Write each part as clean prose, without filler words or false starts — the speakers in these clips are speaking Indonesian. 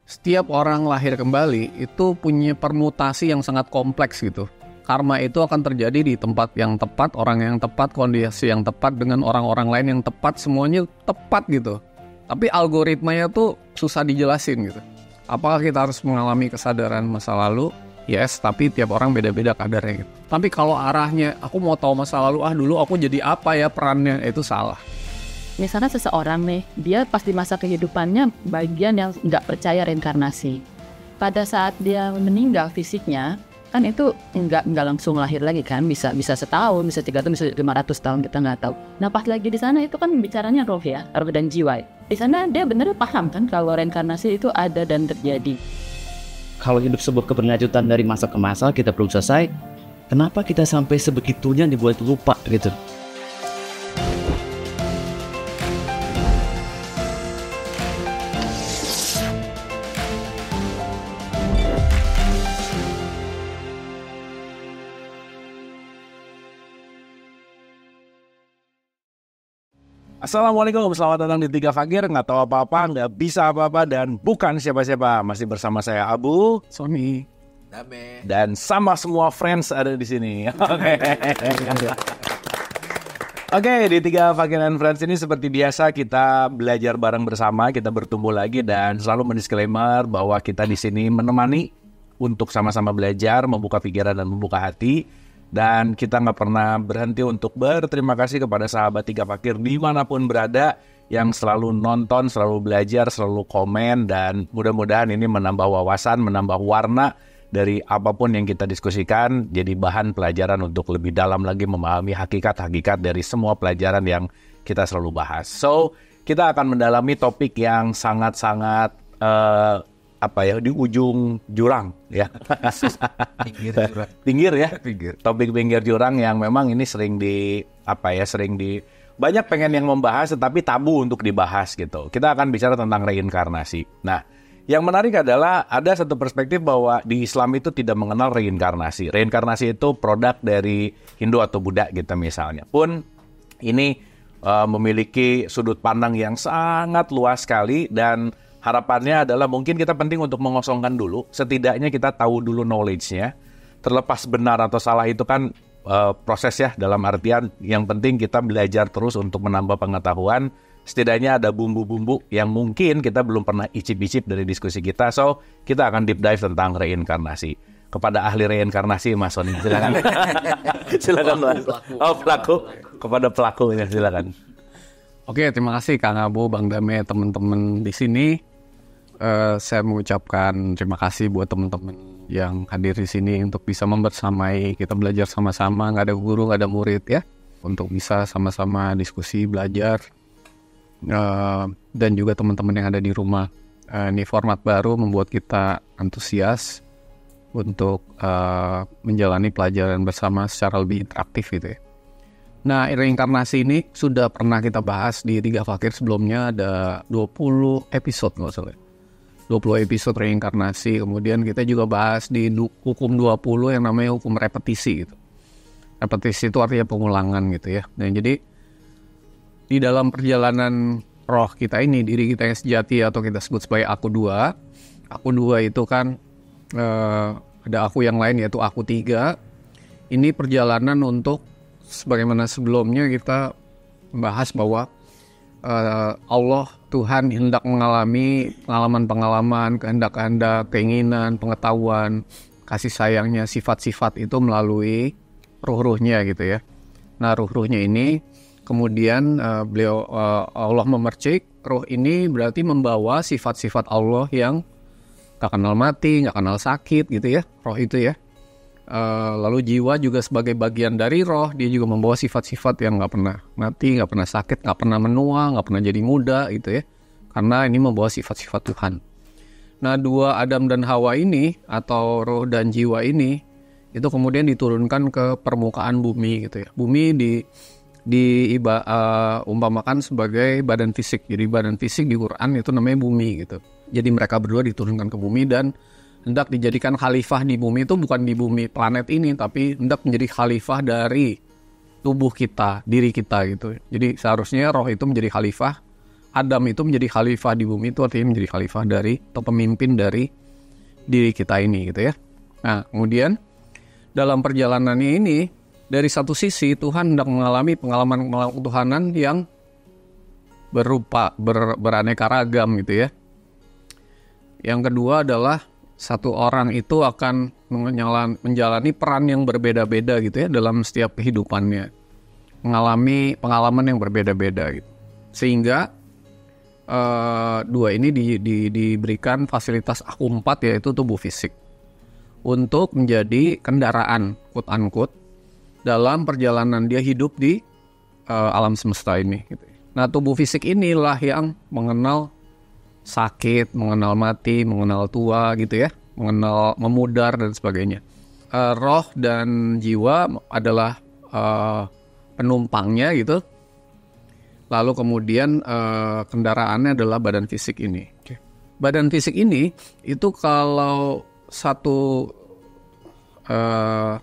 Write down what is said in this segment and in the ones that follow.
Setiap orang lahir kembali itu punya permutasi yang sangat kompleks gitu. Karma itu akan terjadi di tempat yang tepat, orang yang tepat, kondisi yang tepat, dengan orang-orang lain yang tepat, semuanya tepat gitu. Tapi algoritmanya tuh susah dijelasin gitu. Apakah kita harus mengalami kesadaran masa lalu? Yes, tapi tiap orang beda-beda kadarnya gitu. Tapi kalau arahnya, aku mau tahu masa lalu, dulu aku jadi apa ya perannya, itu salah. Misalnya seseorang nih, dia pas di masa kehidupannya bagian yang nggak percaya reinkarnasi. Pada saat dia meninggal fisiknya, kan itu nggak langsung lahir lagi kan, bisa setahun, bisa 3 tahun, bisa 500 tahun, kita nggak tahu. Nah pas lagi di sana itu kan bicaranya roh ya, roh dan jiwa. Di sana dia benar paham kan kalau reinkarnasi itu ada dan terjadi. Kalau hidup sebuah keberlanjutan dari masa ke masa, kita belum selesai, kenapa kita sampai sebegitunya dibuat lupa gitu? Assalamualaikum, selamat datang di Tiga Fakir. Nggak tahu apa-apa, nggak bisa apa-apa, dan bukan siapa-siapa. Masih bersama saya Abu, Sony, Dame, dan sama semua friends ada di sini. Oke, di Tiga Fakir and Friends ini seperti biasa kita belajar bareng bersama, kita bertumbuh lagi, dan selalu mendisklaimer bahwa kita di sini menemani untuk sama-sama belajar, membuka pikiran dan membuka hati. Dan kita nggak pernah berhenti untuk berterima kasih kepada sahabat Tiga Fakir dimanapun berada yang selalu nonton, selalu belajar, selalu komen, dan mudah-mudahan ini menambah wawasan, menambah warna dari apapun yang kita diskusikan, jadi bahan pelajaran untuk lebih dalam lagi memahami hakikat-hakikat dari semua pelajaran yang kita selalu bahas. So, kita akan mendalami topik yang sangat-sangat di ujung jurang ya. Pinggir ya. Topik pinggir jurang yang memang ini sering banyak pengen yang membahas tetapi tabu untuk dibahas gitu. Kita akan bicara tentang reinkarnasi. Nah, yang menarik adalah ada satu perspektif bahwa di Islam itu tidak mengenal reinkarnasi. Reinkarnasi itu produk dari Hindu atau Buddha gitu misalnya. Pun ini memiliki sudut pandang yang sangat luas sekali, dan harapannya adalah mungkin kita penting untuk mengosongkan dulu. Setidaknya kita tahu dulu knowledge-nya. Terlepas benar atau salah itu kan proses ya, dalam artian yang penting kita belajar terus untuk menambah pengetahuan. Setidaknya ada bumbu-bumbu yang mungkin kita belum pernah icip-icip dari diskusi kita. So, kita akan deep dive tentang reinkarnasi. Kepada ahli reinkarnasi, Mas Sony, silakan. Silakan, Mas. Pelaku. Kepada pelaku, ya, silakan. Oke, terima kasih Kang Abu, Bang Dame, teman-teman di sini. Saya mengucapkan terima kasih buat teman-teman yang hadir di sini untuk bisa membersamai kita belajar sama-sama. Nggak ada guru, nggak ada murid ya, untuk bisa sama-sama diskusi, belajar, dan juga teman-teman yang ada di rumah. Ini format baru membuat kita antusias untuk menjalani pelajaran bersama secara lebih interaktif gitu ya. Nah, reinkarnasi ini sudah pernah kita bahas di Tiga Fakir sebelumnya, ada 20 episode nggak salah. 20 episode reinkarnasi. Kemudian kita juga bahas di hukum 20 yang namanya hukum repetisi gitu. Repetisi itu artinya pengulangan gitu ya. Dan jadi di dalam perjalanan roh kita ini, diri kita yang sejati atau kita sebut sebagai aku dua. Aku dua itu kan ada aku yang lain yaitu aku tiga. Ini perjalanan untuk, sebagaimana sebelumnya kita membahas bahwa Allah Tuhan hendak mengalami pengalaman-pengalaman, kehendak-kehendak, keinginan, pengetahuan, kasih sayangnya, sifat-sifat itu melalui ruh-ruhnya gitu ya. Nah, ruh-ruhnya ini kemudian Allah memercik ruh ini, berarti membawa sifat-sifat Allah yang gak kenal mati, gak kenal sakit gitu ya, roh itu ya. Lalu jiwa juga sebagai bagian dari roh, dia juga membawa sifat-sifat yang gak pernah mati, gak pernah sakit, gak pernah menua, gak pernah jadi muda gitu ya, karena ini membawa sifat-sifat Tuhan. Nah, dua Adam dan Hawa ini atau roh dan jiwa ini itu kemudian diturunkan ke permukaan bumi gitu ya. Bumi umpamakan sebagai badan fisik. Jadi badan fisik di Quran itu namanya bumi gitu. Jadi mereka berdua diturunkan ke bumi dan hendak dijadikan khalifah di bumi. Itu bukan di bumi planet ini, tapi hendak menjadi khalifah dari tubuh kita, diri kita gitu. Jadi seharusnya roh itu menjadi khalifah Adam itu menjadi khalifah di bumi itu artinya menjadi khalifah dari atau pemimpin dari diri kita ini gitu ya. Nah, kemudian dalam perjalanannya ini dari satu sisi Tuhan hendak mengalami pengalaman ketuhanan yang berupa beraneka ragam gitu ya. Yang kedua adalah satu orang itu akan menjalani peran yang berbeda-beda gitu ya dalam setiap kehidupannya. Mengalami pengalaman yang berbeda-beda gitu. Sehingga dua ini diberikan fasilitas aku 4 yaitu tubuh fisik untuk menjadi kendaraan quote unquote dalam perjalanan dia hidup di alam semesta ini gitu. Nah, tubuh fisik inilah yang mengenal sakit, mengenal mati, mengenal tua gitu ya, mengenal memudar dan sebagainya. Roh dan jiwa adalah penumpangnya gitu. Lalu kemudian kendaraannya adalah badan fisik ini. Badan fisik ini itu kalau satu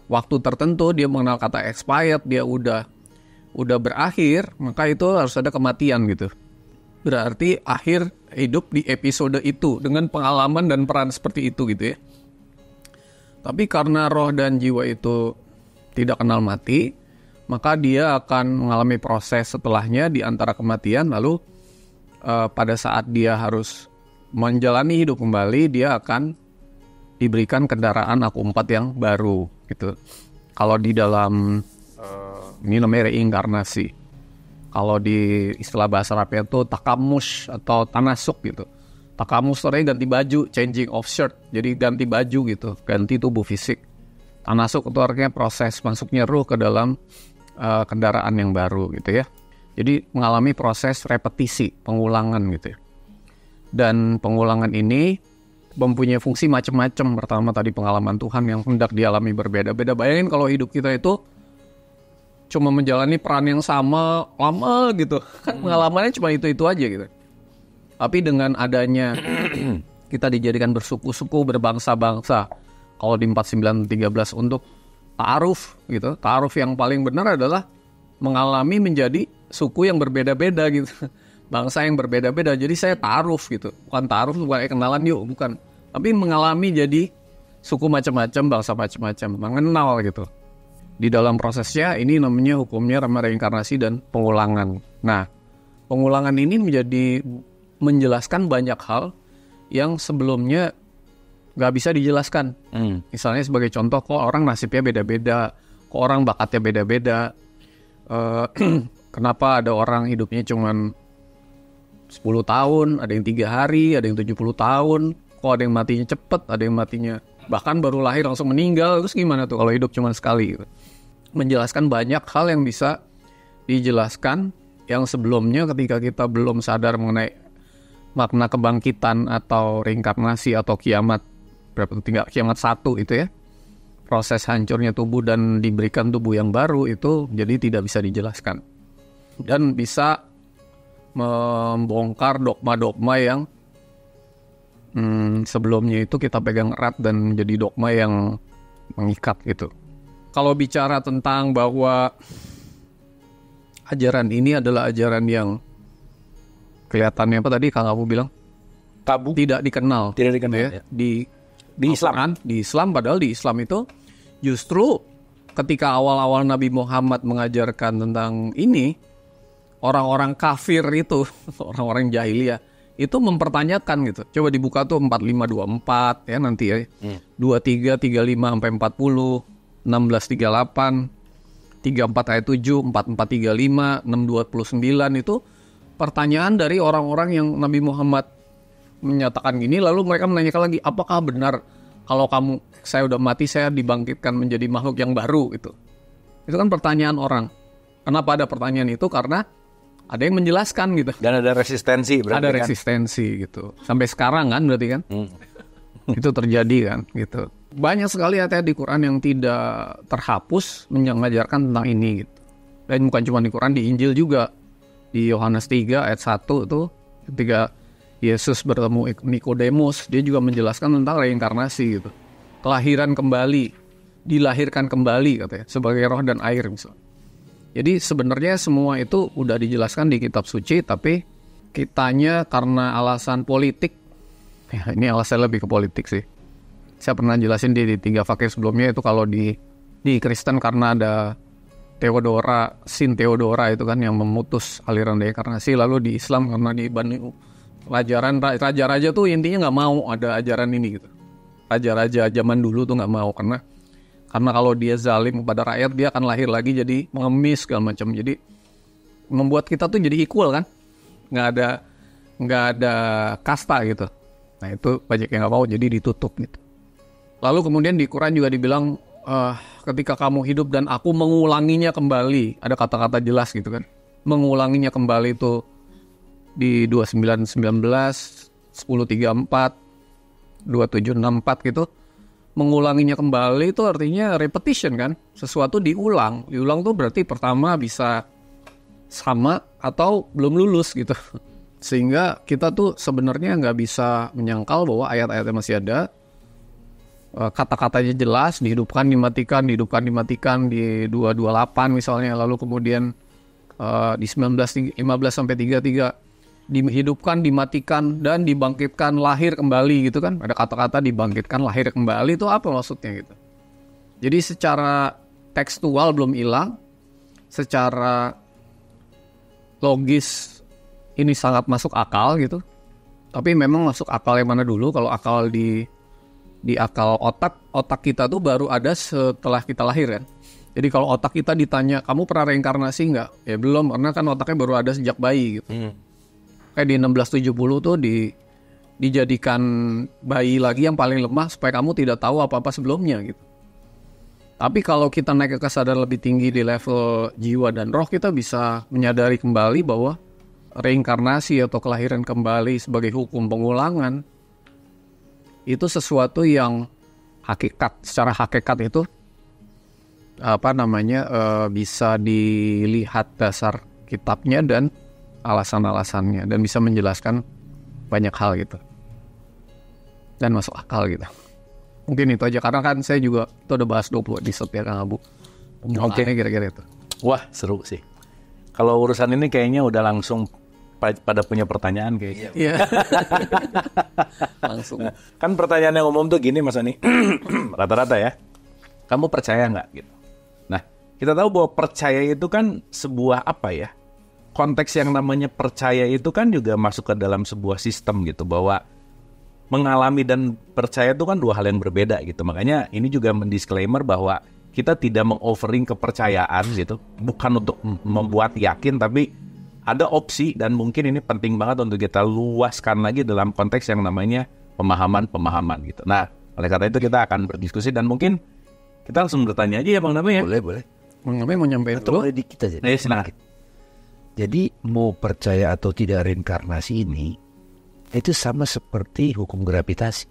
waktu tertentu dia mengenal kata expired, dia udah berakhir, maka itu harus ada kematian gitu. Berarti akhir hidup di episode itu dengan pengalaman dan peran seperti itu gitu ya. Tapi karena roh dan jiwa itu tidak kenal mati, maka dia akan mengalami proses setelahnya di antara kematian, lalu pada saat dia harus menjalani hidup kembali, dia akan diberikan kendaraan aku 4 yang baru gitu. Kalau di dalam ini namanya reinkarnasi. Kalau di istilah bahasa Arabnya itu takamus atau tanasuk gitu. Takamus artinya ganti baju, changing of shirt. Jadi ganti baju gitu, ganti tubuh fisik. Tanasuk itu artinya proses masuknya ruh ke dalam kendaraan yang baru gitu ya. Jadi mengalami proses repetisi, pengulangan gitu ya. Dan pengulangan ini mempunyai fungsi macam-macam. Pertama tadi pengalaman Tuhan yang hendak dialami berbeda-beda. Bayangin kalau hidup kita itu cuma menjalani peran yang sama lama gitu. Kan pengalamannya cuma itu-itu aja gitu. Tapi dengan adanya kita dijadikan bersuku-suku, berbangsa-bangsa. Kalau di 4913 untuk ta'aruf gitu. Ta'aruf yang paling benar adalah mengalami menjadi suku yang berbeda-beda gitu. Bangsa yang berbeda-beda. Jadi saya ta'aruf gitu. Bukan ta'aruf, bukan kenalan yuk, bukan. Tapi mengalami jadi suku macam-macam, bangsa macam-macam. Mengenal gitu. Di dalam prosesnya ini namanya hukumnya reinkarnasi dan pengulangan. Nah, pengulangan ini menjelaskan banyak hal yang sebelumnya nggak bisa dijelaskan. Misalnya sebagai contoh, kok orang nasibnya beda-beda, kok orang bakatnya beda-beda. Kenapa ada orang hidupnya cuman 10 tahun, ada yang 3 hari, ada yang 70 tahun, kok ada yang matinya cepet, ada yang matinya bahkan baru lahir langsung meninggal. Terus gimana tuh kalau hidup cuma sekali gitu. Menjelaskan banyak hal yang bisa dijelaskan yang sebelumnya ketika kita belum sadar mengenai makna kebangkitan atau reinkarnasi atau kiamat, kiamat 1 itu ya, proses hancurnya tubuh dan diberikan tubuh yang baru itu jadi tidak bisa dijelaskan. Dan bisa membongkar dogma-dogma yang sebelumnya itu kita pegang erat dan menjadi dogma yang mengikat gitu. Kalau bicara tentang bahwa ajaran ini adalah ajaran yang kelihatannya apa tadi Kang Abu bilang? Tabu. Tidak dikenal. Tidak dikenal ya. Ya. Di Islam. Di Islam, padahal di Islam itu justru ketika awal-awal Nabi Muhammad mengajarkan tentang ini, orang-orang kafir itu, orang-orang jahiliyah, itu mempertanyakan gitu. Coba dibuka tuh 4524 ya nanti ya. 23 35 sampai 40, 16 38, 34 ayat 7, 44 35, 6 29 itu pertanyaan dari orang-orang yang Nabi Muhammad menyatakan gini, lalu mereka menanyakan lagi, apakah benar kalau saya udah mati saya dibangkitkan menjadi makhluk yang baru gitu. Itu kan pertanyaan orang. Kenapa ada pertanyaan itu? Karena ada yang menjelaskan gitu. Dan ada resistensi berarti. Ada resistensi gitu. Sampai sekarang kan berarti kan. Itu terjadi kan gitu. Banyak sekali ayat di Quran yang tidak terhapus mengajarkan tentang ini gitu. Dan bukan cuma di Quran, di Injil juga. Di Yohanes 3 ayat 1 itu ketika Yesus bertemu Nikodemus, dia juga menjelaskan tentang reinkarnasi gitu. Kelahiran kembali, dilahirkan kembali katanya, sebagai roh dan air misalnya. Jadi sebenarnya semua itu udah dijelaskan di kitab suci, tapi kitanya karena alasan politik, ya ini alasan lebih ke politik sih. Saya pernah jelasin di 3 fakir sebelumnya itu kalau di Kristen karena ada Sin Theodora itu kan yang memutus aliran reinkarnasi, lalu di Islam karena dibanding pelajaran raja-raja tuh intinya nggak mau ada ajaran ini gitu. Raja-raja zaman dulu tuh nggak mau karena kalau dia zalim kepada rakyat dia akan lahir lagi jadi mengemis segala macam. Jadi membuat kita tuh jadi equal kan, nggak ada kasta gitu. Nah itu banyak yang nggak mau jadi ditutup gitu. Lalu kemudian di Quran juga dibilang ketika kamu hidup dan aku mengulanginya kembali, ada kata-kata jelas gitu kan, mengulanginya kembali itu di 29:19, 10:34, 27:64 gitu. Mengulanginya kembali itu artinya repetition kan, sesuatu diulang tuh berarti pertama bisa sama atau belum lulus gitu. Sehingga kita tuh sebenarnya nggak bisa menyangkal bahwa ayat-ayatnya masih ada, kata-katanya jelas, dihidupkan dimatikan di 228 misalnya, lalu kemudian di 19:15-33 dihidupkan, dimatikan, dan dibangkitkan, lahir kembali gitu kan. Ada kata-kata dibangkitkan, lahir kembali, itu apa maksudnya gitu. Jadi secara tekstual belum hilang, secara logis ini sangat masuk akal gitu. Tapi memang masuk akal yang mana dulu? Kalau akal di akal otak kita tuh baru ada setelah kita lahir kan. Jadi kalau otak kita ditanya, kamu pernah reinkarnasi nggak? Ya belum, karena kan otaknya baru ada sejak bayi gitu. Kayak di 1670 tuh dijadikan bayi lagi yang paling lemah supaya kamu tidak tahu apa-apa sebelumnya gitu. Tapi kalau kita naik ke kesadaran lebih tinggi di level jiwa dan roh, kita bisa menyadari kembali bahwa reinkarnasi atau kelahiran kembali sebagai hukum pengulangan itu sesuatu yang secara hakikat itu bisa dilihat dasar kitabnya dan alasan-alasannya, dan bisa menjelaskan banyak hal gitu dan masuk akal gitu. Mungkin itu aja, karena kan saya juga itu udah bahas 20 episode ya Kang Abu. Oke, kira-kira itu. Wah, seru sih. Kalau urusan ini kayaknya udah langsung pada punya pertanyaan kayaknya. Iya. Langsung. Kan pertanyaan yang umum tuh gini Mas Ani. Rata-rata ya. Kamu percaya nggak gitu? Nah, kita tahu bahwa percaya itu kan sebuah apa ya? Konteks yang namanya percaya itu kan juga masuk ke dalam sebuah sistem gitu, bahwa mengalami dan percaya itu kan 2 hal yang berbeda gitu. Makanya ini juga mendisklaimer bahwa kita tidak meng-offering kepercayaan gitu, bukan untuk membuat yakin, tapi ada opsi, dan mungkin ini penting banget untuk kita luaskan lagi dalam konteks yang namanya pemahaman gitu. Nah, oleh karena itu kita akan berdiskusi, dan mungkin kita langsung bertanya aja ya Bang Nabe ya. Boleh. Bang Nabe mau nyampein dulu? Dikit aja. Silakan. Jadi mau percaya atau tidak reinkarnasi ini itu sama seperti hukum gravitasi.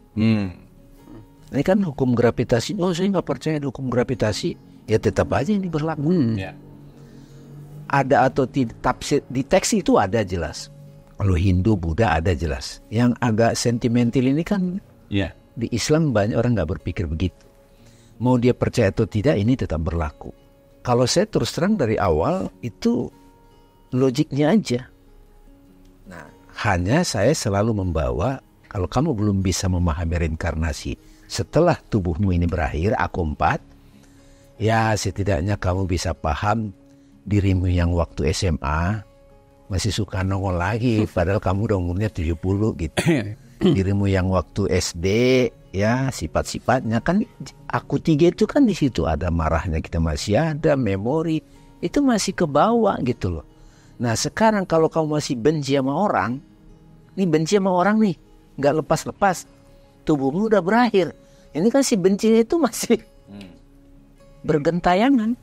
Ini kan hukum gravitasi. Oh, saya nggak percaya hukum gravitasi, ya tetap aja ini berlaku. Ada atau tidak, tafsir di teks itu ada jelas. Kalau Hindu, Buddha ada jelas. Yang agak sentimental ini kan di Islam banyak orang nggak berpikir begitu. Mau dia percaya atau tidak, ini tetap berlaku. Kalau saya terus terang dari awal itu logiknya aja. Nah, hanya saya selalu membawa, kalau kamu belum bisa memahami reinkarnasi setelah tubuhmu ini berakhir, aku 4, ya setidaknya kamu bisa paham dirimu yang waktu SMA masih suka nongol lagi, padahal kamu udah umurnya 70 gitu. Dirimu yang waktu SD, ya sifat-sifatnya kan aku 3 itu kan di situ ada marahnya, kita masih ada memori, itu masih ke bawah gitu loh. Nah sekarang kalau kamu masih benci sama orang, nggak lepas-lepas, tubuhmu udah berakhir. Ini kan si bencinya itu masih bergentayangan.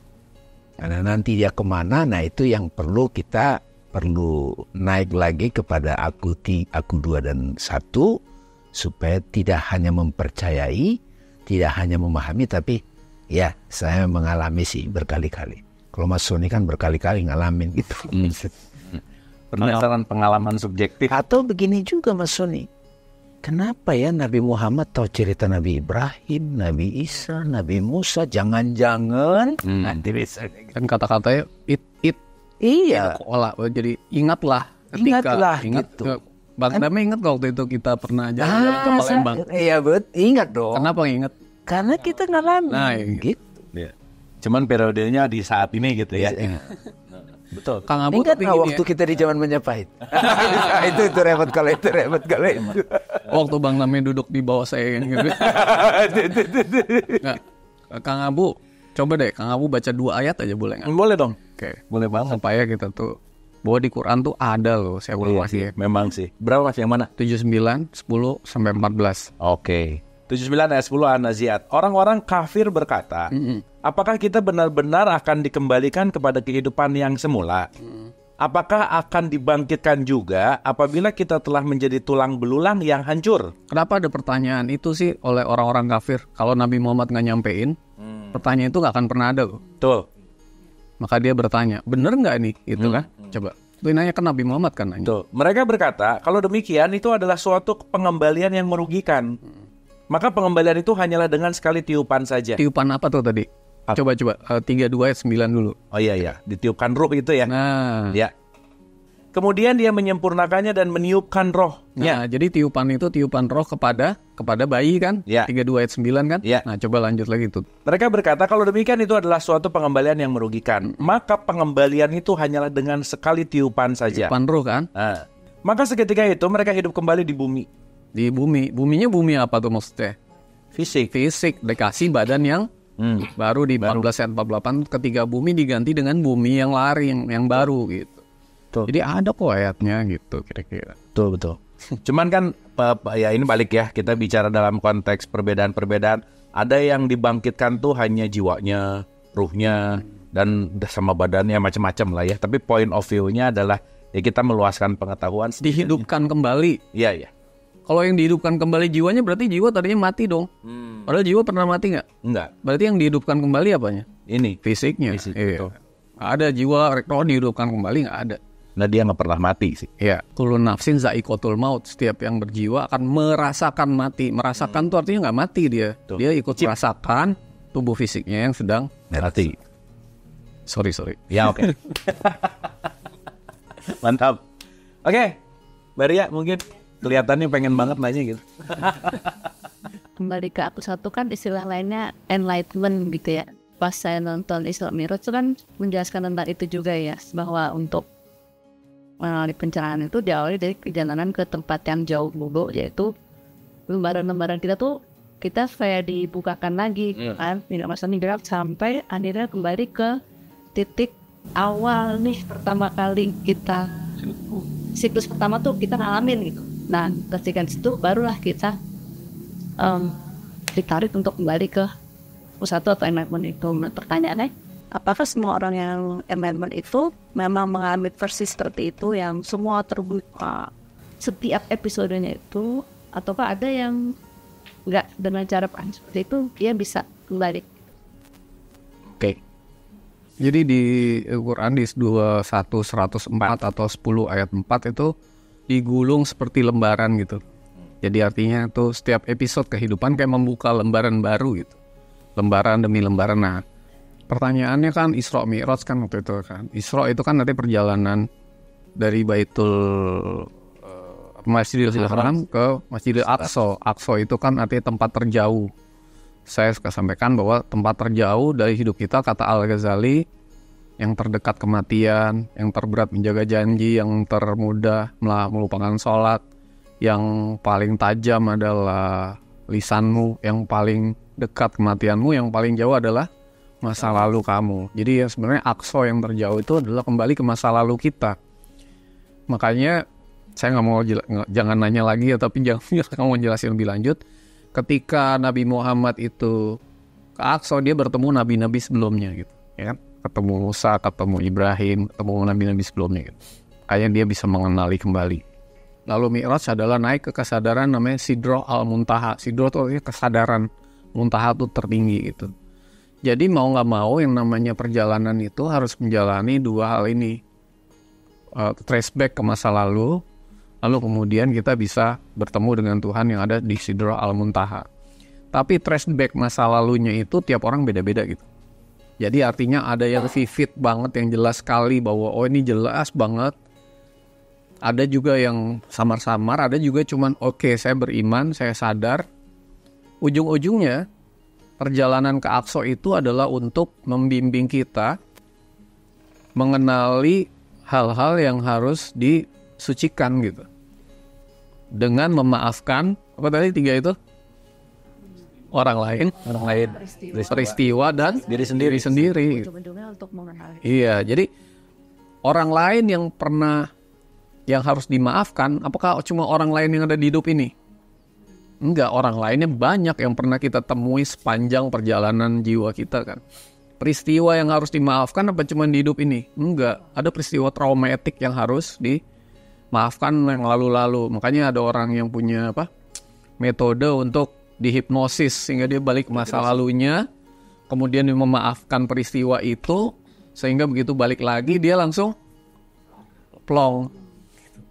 Karena nanti dia kemana, nah itu yang perlu naik lagi kepada aku 2 dan 1, supaya tidak hanya mempercayai, tidak hanya memahami, tapi ya saya mengalami sih berkali-kali. Kalau Mas Sony kan berkali-kali ngalamin gitu. Berdasarkan pengalaman subjektif. Atau begini juga Mas Sony, kenapa ya Nabi Muhammad tahu cerita Nabi Ibrahim, Nabi Isa, Nabi Musa, jangan-jangan nanti bisa kan kata-katanya it iya. olah, jadi ingatlah ingatlah ingat, gitu. Bang Dame ingat nggak waktu itu kita pernah jalan-jalan ke Palembang? Iya ingat dong. Kenapa ingat? Karena kita ngalamin. Nah, gitu. Ya. Cuman periodenya di saat ini gitu ya. Betul. Kang Abu Ingat tapi nggak gini waktu kita di zaman Majapahit? itu repot kalau itu. waktu Bang Dame duduk di bawah saya gitu. Nggak, Kang Abu, coba deh Kang Abu baca 2 ayat aja boleh nggak? Boleh dong. Oke. Boleh banget. Supaya kita tuh bahwa di Quran tuh ada loh, saya ulang lagi ya. Memang sih. Berapa Mas yang mana? 79, 10 sampai 14. Oke. 79 ayat 10 An-Nazi'at. Orang-orang kafir berkata, apakah kita benar-benar akan dikembalikan kepada kehidupan yang semula? Apakah akan dibangkitkan juga apabila kita telah menjadi tulang belulang yang hancur? Kenapa ada pertanyaan itu sih oleh orang-orang kafir? Kalau Nabi Muhammad nggak nyampein, pertanyaan itu nggak akan pernah ada loh. Betul. Maka dia bertanya, bener nggak nih? Gitu kan? Coba. Itu nanya ke Nabi Muhammad kan nanya. Betul. Mereka berkata, kalau demikian itu adalah suatu pengembalian yang merugikan. Maka pengembalian itu hanyalah dengan sekali tiupan saja. Tiupan apa tuh tadi? Coba 32 ayat 9 dulu. Oh iya, ditiupkan ruh itu ya. Nah, Ya. Kemudian dia menyempurnakannya dan meniupkan rohnya. nah, jadi tiupan itu tiupan roh kepada bayi kan? Ya. 32 ayat 9 kan? Ya. Nah, coba lanjut lagi tuh. Mereka berkata kalau demikian itu adalah suatu pengembalian yang merugikan. Maka pengembalian itu hanyalah dengan sekali tiupan saja. Tiupan roh kan? Nah, maka seketika itu mereka hidup kembali di bumi. Di bumi. Buminya bumi apa tuh maksudnya? Fisik. Fisik, dikasih badan yang baru di 14 ayat 48 ketika bumi diganti dengan bumi yang lari yang baru gitu. Betul. Jadi ada kok ayatnya gitu kira-kira. Betul. Cuman kan ya ini balik ya, kita bicara dalam konteks perbedaan-perbedaan. Ada yang dibangkitkan tuh hanya jiwanya, ruhnya, dan sama badannya macam-macam lah ya. Tapi point of view-nya adalah ya kita meluaskan pengetahuan. Dihidupkan kembali. Iya. Kalau yang dihidupkan kembali jiwanya berarti jiwa tadinya mati dong. Padahal jiwa pernah mati nggak? Enggak. Berarti yang dihidupkan kembali apanya? Ini. Fisiknya. Fisik, Iya. betul. Ada jiwa roh dihidupkan kembali nggak ada. Nah dia nggak pernah mati sih. Iya. Kullu nafsin za'iqatul maut. Setiap yang berjiwa akan merasakan mati. Merasakan tuh artinya nggak mati dia. Tuh. Dia ikut merasakan tubuh fisiknya yang sedang Mati. Sorry. Ya oke. Mantap. Oke. Maria mungkin kelihatannya pengen banget nanya gitu. Kembali ke aku satu kan istilah lainnya enlightenment gitu ya. Pas saya nonton Isra Mi'raj itu kan menjelaskan tentang itu juga ya, bahwa untuk mengalami pencerahan itu diawali dari perjalanan ke tempat yang jauh dulu, yaitu lembaran-lembaran kita tuh kita kayak dibukakan lagi kan, tidak masa gerak sampai akhirnya kembali ke titik awal nih, pertama kali kita siklus pertama tuh kita ngalamin gitu. Nah ketika situ barulah kita ditarik untuk kembali ke pusat atau enlightenment itu. Pertanyaannya, apakah semua orang yang enlightenment itu memang mengalami persis seperti itu, yang semua terbuka setiap episodenya itu, ataukah ada yang nggak dengan cara seperti itu dia bisa kembali? Oke. Jadi di Quran di 21 104 atau 10 ayat 4 itu digulung seperti lembaran gitu. Jadi artinya tuh setiap episode kehidupan kayak membuka lembaran baru gitu. Lembaran demi lembaran. Nah, pertanyaannya kan Isra Mi'raj kan waktu itu kan. Isra itu kan nanti perjalanan dari Masjidil Haram ke Masjidil Aqsa. Aqsa itu kan artinya tempat terjauh. Saya suka sampaikan bahwa tempat terjauh dari hidup kita, kata Al-Ghazali, yang terdekat kematian, yang terberat menjaga janji, yang termudah melupakan sholat, yang paling tajam adalah lisanmu, yang paling dekat kematianmu, yang paling jauh adalah masa lalu kamu. Jadi ya sebenarnya Aqsa yang terjauh itu adalah kembali ke masa lalu kita. Makanya saya nggak mau jangan nanya lagi ya, tapi jangan mau jelasin lebih lanjut. Ketika Nabi Muhammad itu ke Aqsa, dia bertemu nabi-nabi sebelumnya gitu, ya kan? Ketemu Musa, ketemu Ibrahim, ketemu nabi-nabi sebelumnya gitu. Kayaknya dia bisa mengenali kembali. Lalu Mi'raj adalah naik ke kesadaran namanya Sidroh Al-Muntaha. Sidroh itu artinya kesadaran, Muntaha itu tertinggi gitu. Jadi mau nggak mau yang namanya perjalanan itu harus menjalani dua hal ini. Trace back ke masa lalu kemudian kita bisa bertemu dengan Tuhan yang ada di Sidroh Al-Muntaha. Tapi trace back masa lalunya itu tiap orang beda-beda gitu. Jadi artinya ada yang vivid banget, yang jelas sekali bahwa oh ini jelas banget ada juga yang samar-samar, ada juga cuman oke, saya beriman, saya sadar. Ujung-ujungnya perjalanan ke Aqsa itu adalah untuk membimbing kita mengenali hal-hal yang harus disucikan gitu. Dengan memaafkan, apa tadi 3 itu? Orang lain, peristiwa dan diri sendiri. Ujung-ujungnya untuk mengenali. Iya, jadi orang lain yang harus dimaafkan, apakah cuma orang lain yang ada di hidup ini? Enggak, orang lainnya banyak yang pernah kita temui sepanjang perjalanan jiwa kita kan. Peristiwa yang harus dimaafkan apa cuma di hidup ini? Enggak, ada peristiwa traumatik yang harus dimaafkan yang lalu-lalu. Makanya ada orang yang punya metode untuk dihipnosis sehingga dia balik ke masa lalunya, kemudian dia memaafkan peristiwa itu, sehingga begitu balik lagi dia langsung plong.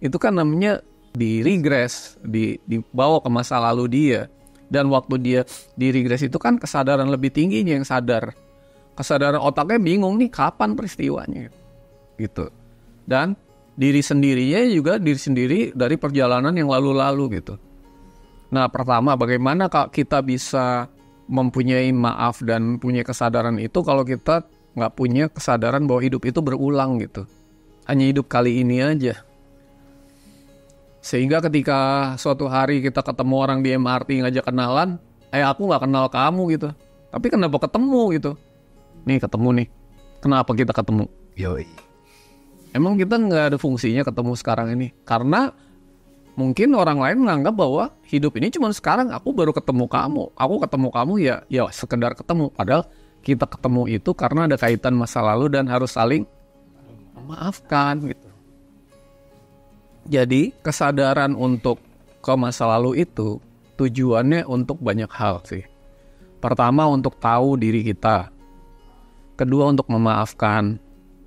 Itu kan namanya di regres, dibawa ke masa lalu dia. Dan waktu dia di regres itu kan kesadaran lebih tingginya yang sadar. Kesadaran otaknya bingung nih kapan peristiwanya gitu. Dan diri sendirinya juga diri sendiri dari perjalanan yang lalu-lalu gitu. Nah, pertama bagaimana kita bisa mempunyai maaf dan punya kesadaran itu kalau kita nggak punya kesadaran bahwa hidup itu berulang gitu. Hanya hidup kali ini aja. Sehingga ketika suatu hari kita ketemu orang di MRT ngajak kenalan, aku nggak kenal kamu gitu. Tapi kenapa ketemu gitu? Nih ketemu nih. Kenapa kita ketemu? Yoi. Emang kita nggak ada fungsinya ketemu sekarang ini? Karena mungkin orang lain menganggap bahwa hidup ini cuma sekarang. Aku baru ketemu kamu. Aku ketemu kamu ya sekedar ketemu. Padahal kita ketemu itu karena ada kaitan masa lalu dan harus saling memaafkan gitu. Jadi kesadaran untuk ke masa lalu itu tujuannya untuk banyak hal sih. Pertama untuk tahu diri kita. Kedua untuk memaafkan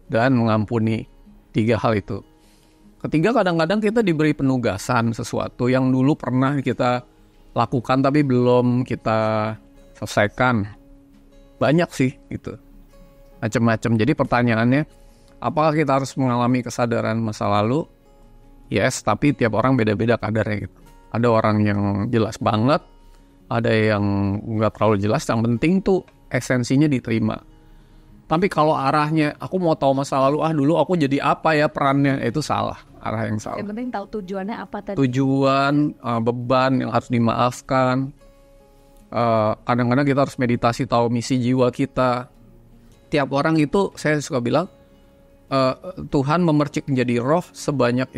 dan mengampuni. 3 hal itu. Ketiga kadang-kadang kita diberi penugasan sesuatu yang dulu pernah kita lakukan tapi belum kita selesaikan. Banyak sih gitu. Macam-macam. Jadi pertanyaannya, apakah kita harus mengalami kesadaran masa lalu? Yes, tapi tiap orang beda-beda kadarnya gitu. Ada orang yang jelas banget, ada yang nggak terlalu jelas. Yang penting tuh esensinya diterima. Tapi kalau arahnya, aku mau tahu masa lalu, dulu aku jadi apa ya perannya, itu salah. Arah yang salah. Yang penting tahu tujuannya apa tadi. Tujuan, beban yang harus dimaafkan. Kadang-kadang kita harus meditasi tahu misi jiwa kita. Tiap orang itu, saya suka bilang, Tuhan memercik menjadi roh, sebanyak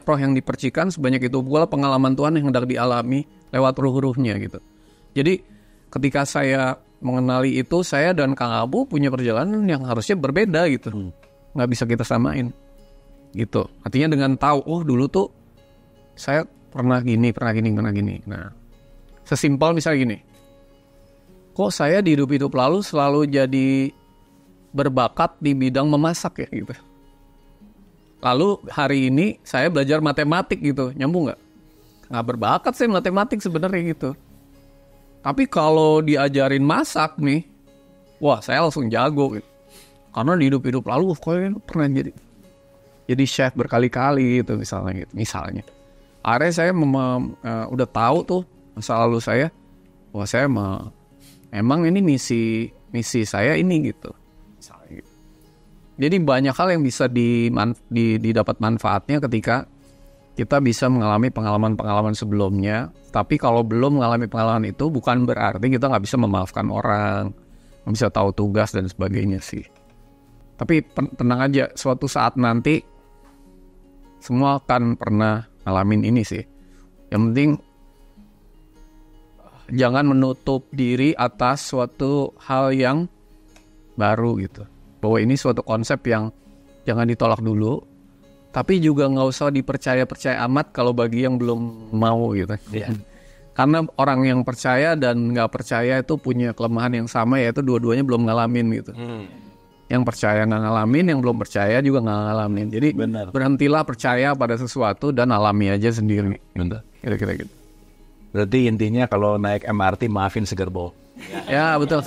roh yang dipercikan, sebanyak itu pula pengalaman Tuhan yang hendak dialami lewat ruh-ruhnya gitu. Jadi ketika saya mengenali itu, saya dan Kang Abu punya perjalanan yang harusnya berbeda gitu. Nggak bisa kita samain gitu. Artinya dengan tahu, dulu tuh saya pernah gini. Nah, sesimpel misalnya gini, kok saya di hidup lalu selalu jadi berbakat di bidang memasak ya gitu. Lalu hari ini saya belajar matematik gitu, nyambung nggak? Nggak berbakat saya matematik sebenarnya gitu. Tapi kalau diajarin masak nih, wah saya langsung jago gitu. Karena di hidup lalu kok pernah jadi chef berkali-kali gitu misalnya. Akhirnya saya udah tahu tuh masa lalu saya, wah saya emang ini misi saya ini gitu. Misalnya gitu. Jadi banyak hal yang bisa didapat manfaatnya ketika kita bisa mengalami pengalaman-pengalaman sebelumnya. Tapi kalau belum mengalami pengalaman itu, bukan berarti kita nggak bisa memaafkan orang, nggak bisa tahu tugas dan sebagainya sih. Tapi tenang aja, suatu saat nanti semua akan pernah ngalamin ini sih. Yang penting jangan menutup diri atas suatu hal yang baru gitu. Bahwa ini suatu konsep yang jangan ditolak dulu. Tapi juga nggak usah dipercaya amat kalau bagi yang belum mau gitu. Yeah. Karena orang yang percaya dan nggak percaya itu punya kelemahan yang sama, yaitu dua-duanya belum ngalamin gitu. Yang percaya nggak ngalamin, yang belum percaya juga nggak ngalamin. Jadi berhentilah percaya pada sesuatu dan alami aja sendiri. Benar. Kira-kira gitu. Berarti intinya kalau naik MRT maafin segerbol. Ya betul.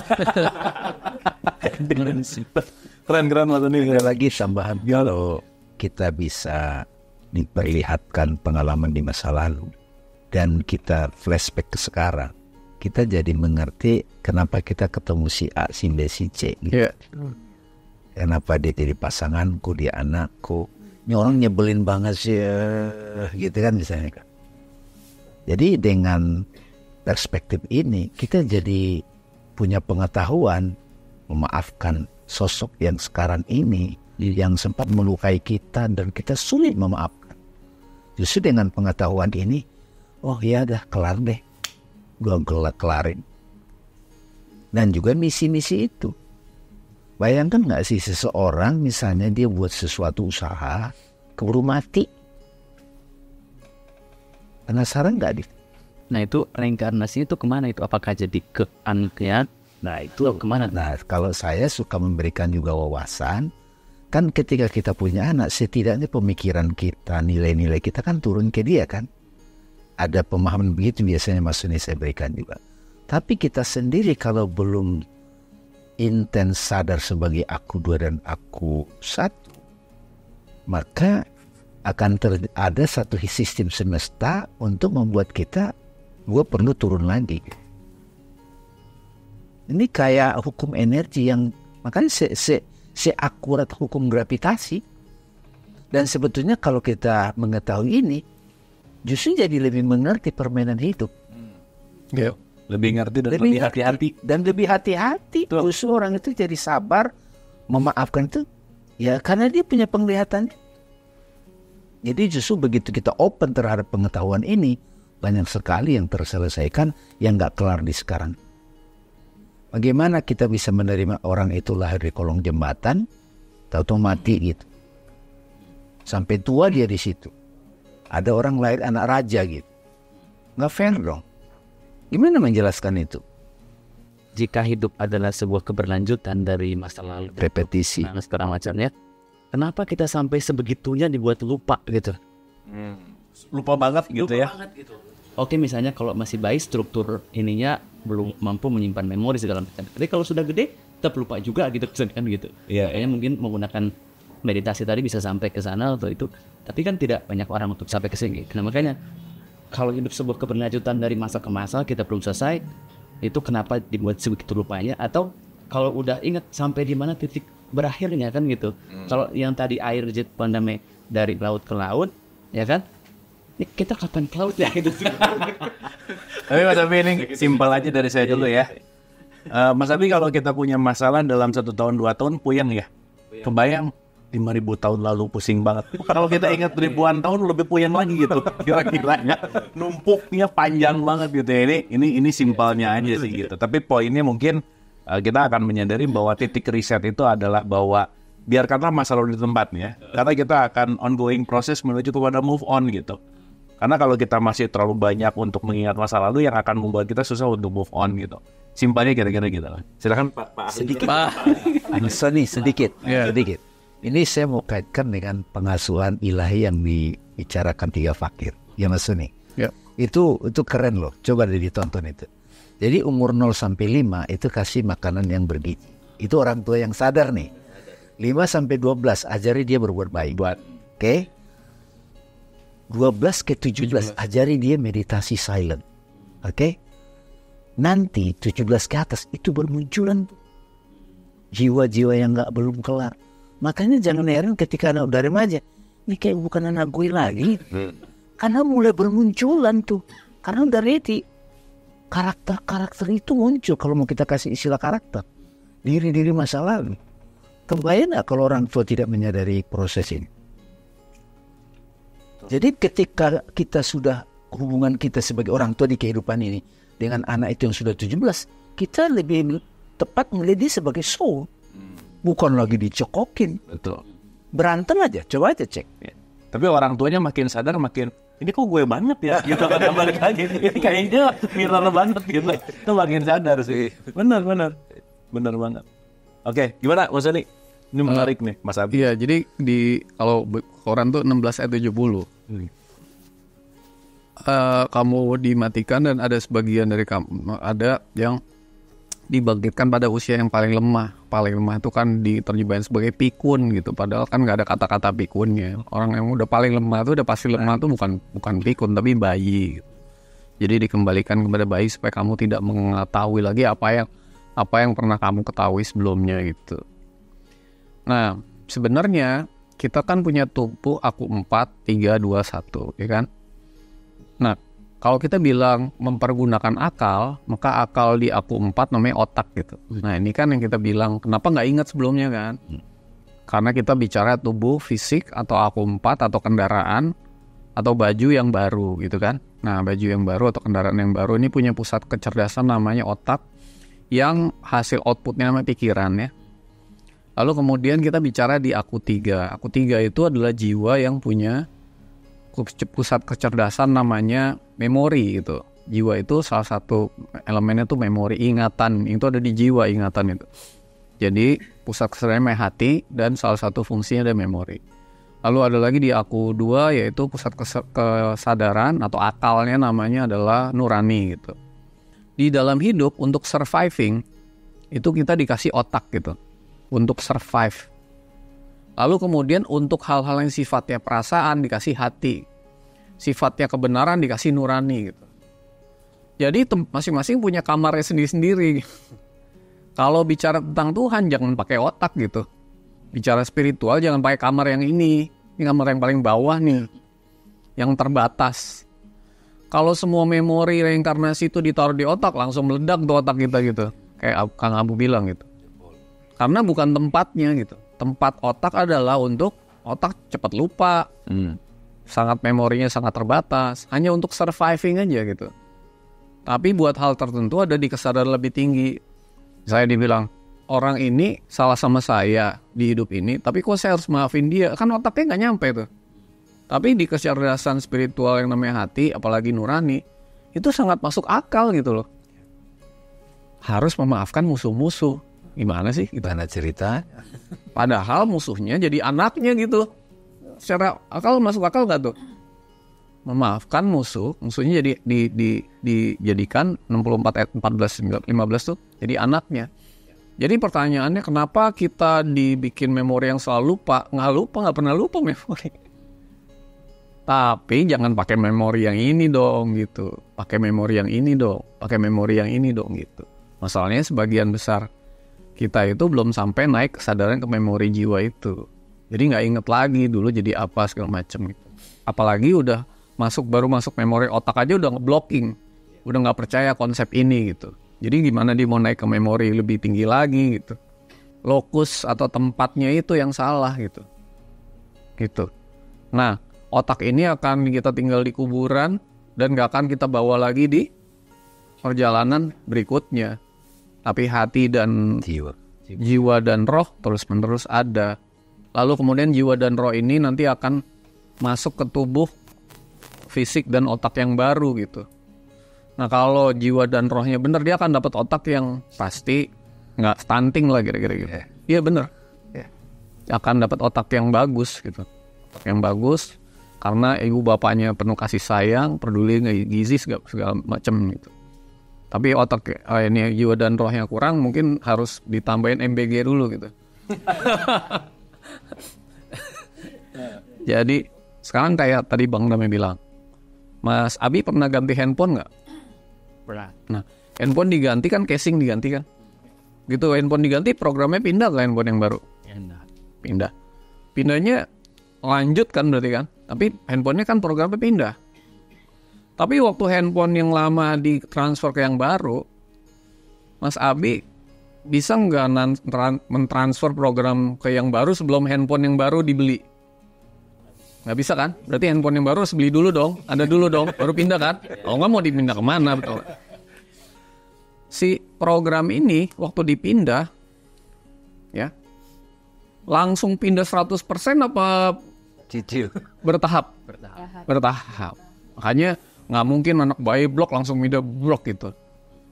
Keren Mas Tony. Ada lagi tambahan, kalau kita bisa diperlihatkan pengalaman di masa lalu dan kita flashback ke sekarang, kita jadi mengerti kenapa kita ketemu si A, si B, si C gitu. Iya. Kenapa dia jadi pasanganku, dia anakku. Ini orang nyebelin banget sih, gitu kan misalnya kan. Jadi dengan perspektif ini kita jadi punya pengetahuan memaafkan sosok yang sekarang ini yang sempat melukai kita dan kita sulit memaafkan. Justru dengan pengetahuan ini, oh ya dah kelar deh, gue kelarin. Dan juga misi-misi itu. Bayangkan nggak sih seseorang misalnya dia buat sesuatu usaha keburu mati. Penasaran nggak? Nah itu reinkarnasi itu kemana itu? Apakah jadi ke anaknya? Nah itu kemana? Nah kalau saya suka memberikan juga wawasan, kan ketika kita punya anak, setidaknya pemikiran kita, nilai-nilai kita kan turun ke dia kan. Ada pemahaman begitu biasanya Mas Suni saya berikan juga. Tapi kita sendiri kalau belum intens sadar sebagai aku dua dan aku satu, maka akan ada satu sistem semesta untuk membuat kita, gue perlu turun lagi. Ini kayak hukum energi yang makanya seakurat hukum gravitasi. Dan sebetulnya kalau kita mengetahui ini, justru jadi lebih mengerti permainan hidup. Iya. Lebih ngerti dan lebih hati-hati. Dan lebih hati-hati. Justru orang itu jadi sabar, memaafkan itu. Ya karena dia punya penglihatan. Jadi justru begitu kita open terhadap pengetahuan ini, banyak sekali yang terselesaikan yang gak kelar di sekarang. Bagaimana kita bisa menerima orang itu lahir di kolong jembatan, tahu-tahu mati gitu. Sampai tua dia di situ. Ada orang lahir anak raja gitu. Gak fair dong. Gimana menjelaskan itu? Jika hidup adalah sebuah keberlanjutan dari masa lalu, Repetisi. nah, sekarang macamnya, kenapa kita sampai sebegitunya dibuat lupa gitu? Lupa banget gitu ya. Oke, misalnya kalau masih bayi struktur ininya belum mampu menyimpan memori segala macam. Tapi kalau sudah gede, tetap lupa juga gitu kan gitu. Iya. Kayaknya mungkin menggunakan meditasi tadi bisa sampai ke sana atau itu. Tapi kan tidak banyak orang untuk sampai ke sini. Nah makanya kalau hidup sebuah keberlanjutan dari masa ke masa kita belum selesai, itu kenapa dibuat sebegitu lupanya? Atau kalau udah ingat sampai di mana titik berakhirnya kan gitu. Kalau yang tadi air jet pandame dari laut ke laut, ya kan? Ini kita kapan ke laut ya gitu. Tapi Mas Abi ini simpel aja dari saya dulu ya. Mas Abi kalau kita punya masalah dalam 1 tahun 2 tahun puyeng ya. Kebayang 5.000 tahun lalu pusing banget. Kalau kita ingat ribuan tahun lebih puyeng lagi gitu. Kira-kiranya numpuknya panjang banget gitu ya. Ini simpelnya aja sih gitu. Tapi poinnya mungkin kita akan menyadari bahwa titik riset itu adalah bahwa biarkanlah masa lalu di tempatnya. Karena kita akan ongoing proses menuju kepada move on gitu. Karena kalau kita masih terlalu banyak untuk mengingat masa lalu yang akan membuat kita susah untuk move on gitu. Simpelnya kira-kira gitu. Silakan Pak. Sedikit. Sedikit. Ini saya mau kaitkan dengan pengasuhan ilahi yang dibicarakan 3 fakir. Ya Mas Suni. Ya. Itu keren loh. Coba ditonton itu. Jadi umur 0 sampai 5 itu kasih makanan yang bergizi. Itu orang tua yang sadar nih. 5 sampai 12 ajari dia berbuat baik. Oke. 12 ke 17 ajari dia meditasi silent. Oke. Nanti 17 ke atas itu bermunculan jiwa-jiwa yang belum kelar. Makanya jangan heran ketika anak udah remaja, ini kayak bukan anak gue lagi. Karena mulai bermunculan tuh. Karena udah ready. Karakter itu muncul kalau mau kita kasih istilah karakter. Diri-diri masa lalu. Kebayang gak kalau orang tua tidak menyadari proses ini? Jadi ketika kita sudah hubungan kita sebagai orang tua di kehidupan ini dengan anak itu yang sudah 17, kita lebih tepat melihat dia sebagai soul. Bukan lagi dicokokin. Betul. Berantem aja, coba aja cek. Ya. Tapi orang tuanya makin sadar makin ini kok gue banget ya gitu kan balik lagi. Ini kayaknya viral banget gitu. Itu makin sadar sih. Benar banget. Oke, gimana Mas Ali? Ini menarik nih Mas Abi. Iya, jadi di kalau Quran tuh 16 ayat 70. Kamu dimatikan dan ada sebagian dari kamu ada yang dibangkitkan pada usia yang paling lemah. Paling lemah itu kan diterjemahin sebagai pikun gitu. Padahal kan nggak ada kata-kata pikunnya. Orang yang udah paling lemah itu udah pasti lemah itu bukan pikun tapi bayi. Gitu. Jadi dikembalikan kepada bayi supaya kamu tidak mengetahui lagi apa yang pernah kamu ketahui sebelumnya gitu. Nah, sebenarnya kita kan punya tubuh aku 4, 3, 2, 1, ya kan? Nah, kalau kita bilang mempergunakan akal, maka akal di aku 4 namanya otak gitu. Nah, ini kan yang kita bilang, kenapa nggak ingat sebelumnya kan? Karena kita bicara tubuh fisik atau aku 4 atau kendaraan atau baju yang baru gitu kan. Nah, baju yang baru atau kendaraan yang baru ini punya pusat kecerdasan namanya otak yang hasil outputnya namanya pikiran ya. Lalu kemudian kita bicara di aku 3. Aku 3 itu adalah jiwa yang punya pusat kecerdasan namanya memori gitu. Jiwa itu salah satu elemennya tuh memori, ingatan. Itu ada di jiwa ingatan itu. Jadi pusat kecerdasan hati dan salah satu fungsinya ada memori. Lalu ada lagi di aku 2 yaitu pusat kesadaran atau akalnya namanya adalah nurani gitu. Di dalam hidup untuk surviving itu kita dikasih otak gitu. Untuk survive. Lalu kemudian untuk hal-hal yang sifatnya perasaan dikasih hati. Sifatnya kebenaran dikasih nurani gitu. Jadi masing-masing punya kamarnya sendiri-sendiri. Kalau bicara tentang Tuhan jangan pakai otak gitu. Bicara spiritual jangan pakai kamar yang ini. Ini kamar yang paling bawah nih. Yang terbatas. Kalau semua memori reinkarnasi itu ditaruh di otak langsung meledak tuh otak kita gitu. Kayak Kang Abu bilang gitu. Karena bukan tempatnya gitu. Tempat otak adalah untuk otak cepat lupa. Sangat memorinya sangat terbatas. Hanya untuk surviving aja gitu. Tapi buat hal tertentu ada di kesadaran lebih tinggi. Saya dibilang, orang ini salah sama saya di hidup ini. Tapi kok saya harus maafin dia? Kan otaknya gak nyampe tuh. Tapi di kecerdasan spiritual yang namanya hati, apalagi nurani, itu sangat masuk akal gitu loh. Harus memaafkan musuh-musuh. Gimana sih? Gimana cerita? Padahal musuhnya jadi anaknya gitu. Secara akal masuk akal gak tuh? Memaafkan musuhnya jadi dijadikan 64 ayat 14 15 tuh jadi anaknya. Jadi pertanyaannya kenapa kita dibikin memori yang selalu lupa? Nggak pernah lupa memori. Tapi jangan pakai memori yang ini dong gitu. Pakai memori yang ini dong gitu. Masalahnya sebagian besar kita itu belum sampai naik kesadaran ke memori jiwa itu. Jadi nggak inget lagi dulu jadi apa segala macam gitu. Apalagi baru masuk memori otak aja udah ngeblocking. Udah nggak percaya konsep ini gitu. Jadi gimana dia mau naik ke memori lebih tinggi lagi gitu. Lokus atau tempatnya itu yang salah gitu. Gitu. Nah, otak ini akan kita tinggal di kuburan dan gak akan kita bawa lagi di perjalanan berikutnya. Tapi hati dan jiwa dan roh terus-menerus ada. Lalu kemudian jiwa dan roh ini nanti akan masuk ke tubuh fisik dan otak yang baru gitu. Nah kalau jiwa dan rohnya benar, dia akan dapat otak yang pasti nggak stunting lah kira-kira gitu. Iya benar. Akan dapat otak yang bagus gitu. Otak yang bagus karena ibu bapaknya penuh kasih sayang, peduli gizi segala macam gitu. Tapi otak ini jiwa dan rohnya kurang, mungkin harus ditambahin MBG dulu gitu. Jadi sekarang kayak tadi Bang Dame bilang, Mas Abi pernah ganti handphone nggak? Pernah. Nah, handphone diganti kan, casing diganti kan? Gitu, handphone diganti, programnya pindah ke handphone yang baru. Pindah. Pindahnya lanjut kan berarti kan? Tapi handphonenya kan programnya pindah. Tapi waktu handphone yang lama ditransfer ke yang baru, Mas Abi bisa nggak mentransfer program ke yang baru sebelum handphone yang baru dibeli? Nggak bisa kan? Berarti handphone yang baru harus beli dulu dong, ada dulu dong, baru pindah kan? Kalau nggak mau dipindah kemana betul? Si program ini waktu dipindah, ya langsung pindah 100% apa cicil? Bertahap. Makanya nggak mungkin anak bayi blok langsung pindah blok gitu.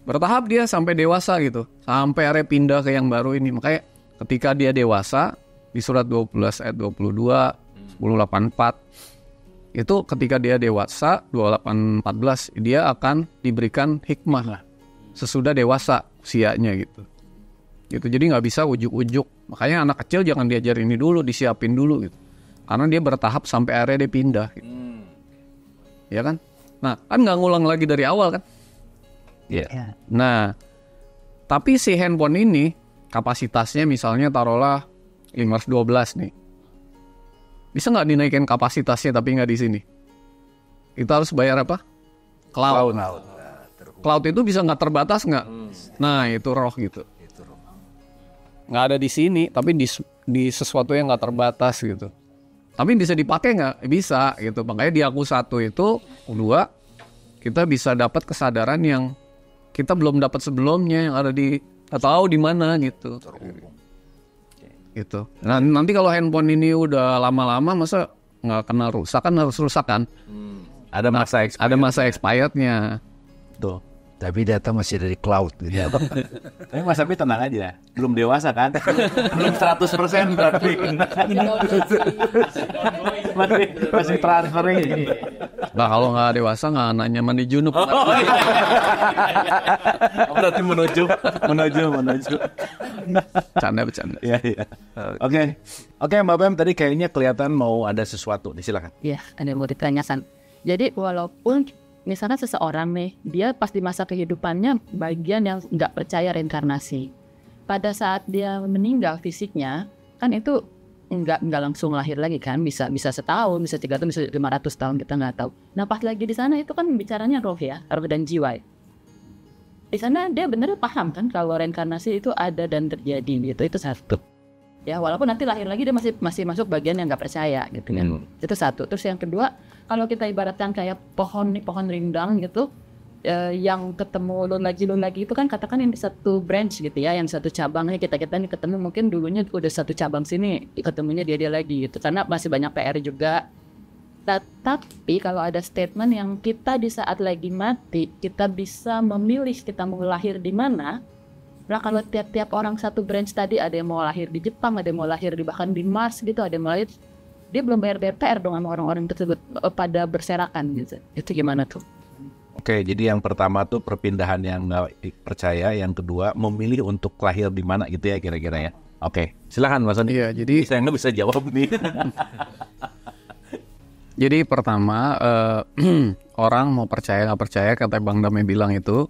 Bertahap dia sampai dewasa gitu, sampai area pindah ke yang baru ini. Makanya ketika dia dewasa di surat 12 ayat 22 1084 itu ketika dia dewasa 2814 dia akan diberikan hikmah lah. sesudah dewasa usianya gitu. Jadi nggak bisa ujuk-ujuk. Makanya anak kecil jangan diajarin ini dulu, disiapin dulu gitu. Karena dia bertahap sampai akhirnya dia pindah. Gitu. Ya kan? Nah, kan nggak ngulang lagi dari awal kan? Iya. Nah, tapi si handphone ini kapasitasnya misalnya taruhlah 512 nih. Bisa nggak dinaikin kapasitasnya tapi nggak di sini? Kita harus bayar apa? Cloud. Cloud itu bisa nggak terbatas nggak? Nah itu roh gitu. Nggak ada di sini, tapi di sesuatu yang nggak terbatas gitu. Tapi bisa dipakai nggak? Bisa gitu. Makanya di aku satu itu, kedua kita bisa dapat kesadaran yang kita belum dapat sebelumnya, yang ada di atau di mana gitu. Gitu. Nah nanti kalau handphone ini udah lama-lama masa nggak kena rusak kan harus rusak kan? Ada masa expired. Ada masa expirednya. Tuh. Tapi data masih dari cloud gitu. Tapi Mas Abi tenang aja, belum dewasa kan? Belum 100% berarti. masih transferring. Nah kalau nggak dewasa nggak anaknya mandi junub. Berarti menuju. Bercanda. Iya. Oke, Mbak Bem tadi kayaknya kelihatan mau ada sesuatu. Silakan. Iya, ada yang mau ditanyakan. Jadi walaupun misalnya seseorang nih, dia pas di masa kehidupannya bagian yang nggak percaya reinkarnasi. Pada saat dia meninggal fisiknya, kan itu nggak langsung lahir lagi kan, bisa setahun, bisa 3 tahun, bisa 500 tahun, kita nggak tahu. Nah pas lagi di sana itu kan bicaranya roh ya, roh dan jiwa. Di sana dia bener paham kan kalau reinkarnasi itu ada dan terjadi gitu, itu satu. Ya walaupun nanti lahir lagi dia masih masuk bagian yang nggak percaya gitu kan. Itu satu. Terus yang kedua, kalau kita ibaratkan kayak pohon rindang gitu, yang ketemu lun lagi itu kan katakan yang di satu branch gitu ya, yang satu cabangnya kita nih ketemu mungkin dulunya udah satu cabang sini, ketemunya dia lagi gitu, karena masih banyak PR juga. Tapi kalau ada statement yang kita di saat lagi mati kita bisa memilih kita mau lahir di mana. Nah kalau tiap orang satu branch tadi, ada yang mau lahir di Jepang, ada yang mau lahir bahkan di Mars gitu, ada yang mau lahir, dia belum bayar PR dong sama orang-orang tersebut pada berserakan gitu. Itu gimana tuh? Oke, jadi yang pertama tuh perpindahan yang nggak percaya, yang kedua memilih untuk lahir di mana gitu ya kira-kira ya. Oke, silakan Mas Andi. Iya, jadi saya nggak bisa jawab nih. Jadi pertama orang mau percaya nggak percaya, kata Bang Dame bilang itu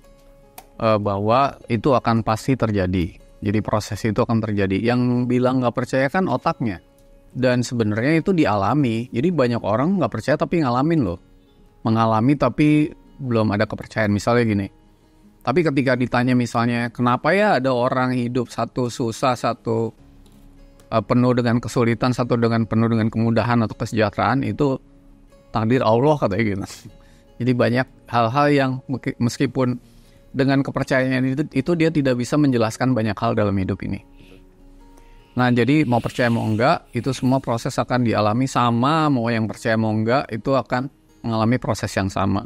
bahwa itu akan pasti terjadi. Jadi proses itu akan terjadi. Yang bilang nggak percaya kan otaknya. Dan sebenarnya itu dialami. Jadi banyak orang nggak percaya tapi ngalamin loh. Mengalami tapi belum ada kepercayaan. Misalnya gini. Tapi ketika ditanya misalnya kenapa ya ada orang hidup satu susah, satu penuh dengan kesulitan, satu penuh dengan kemudahan atau kesejahteraan, itu takdir Allah katanya gitu. Jadi banyak hal-hal yang meskipun dengan kepercayaan itu dia tidak bisa menjelaskan banyak hal dalam hidup ini. Nah jadi mau percaya mau enggak, itu semua proses akan dialami sama. Mau yang percaya mau enggak, itu akan mengalami proses yang sama.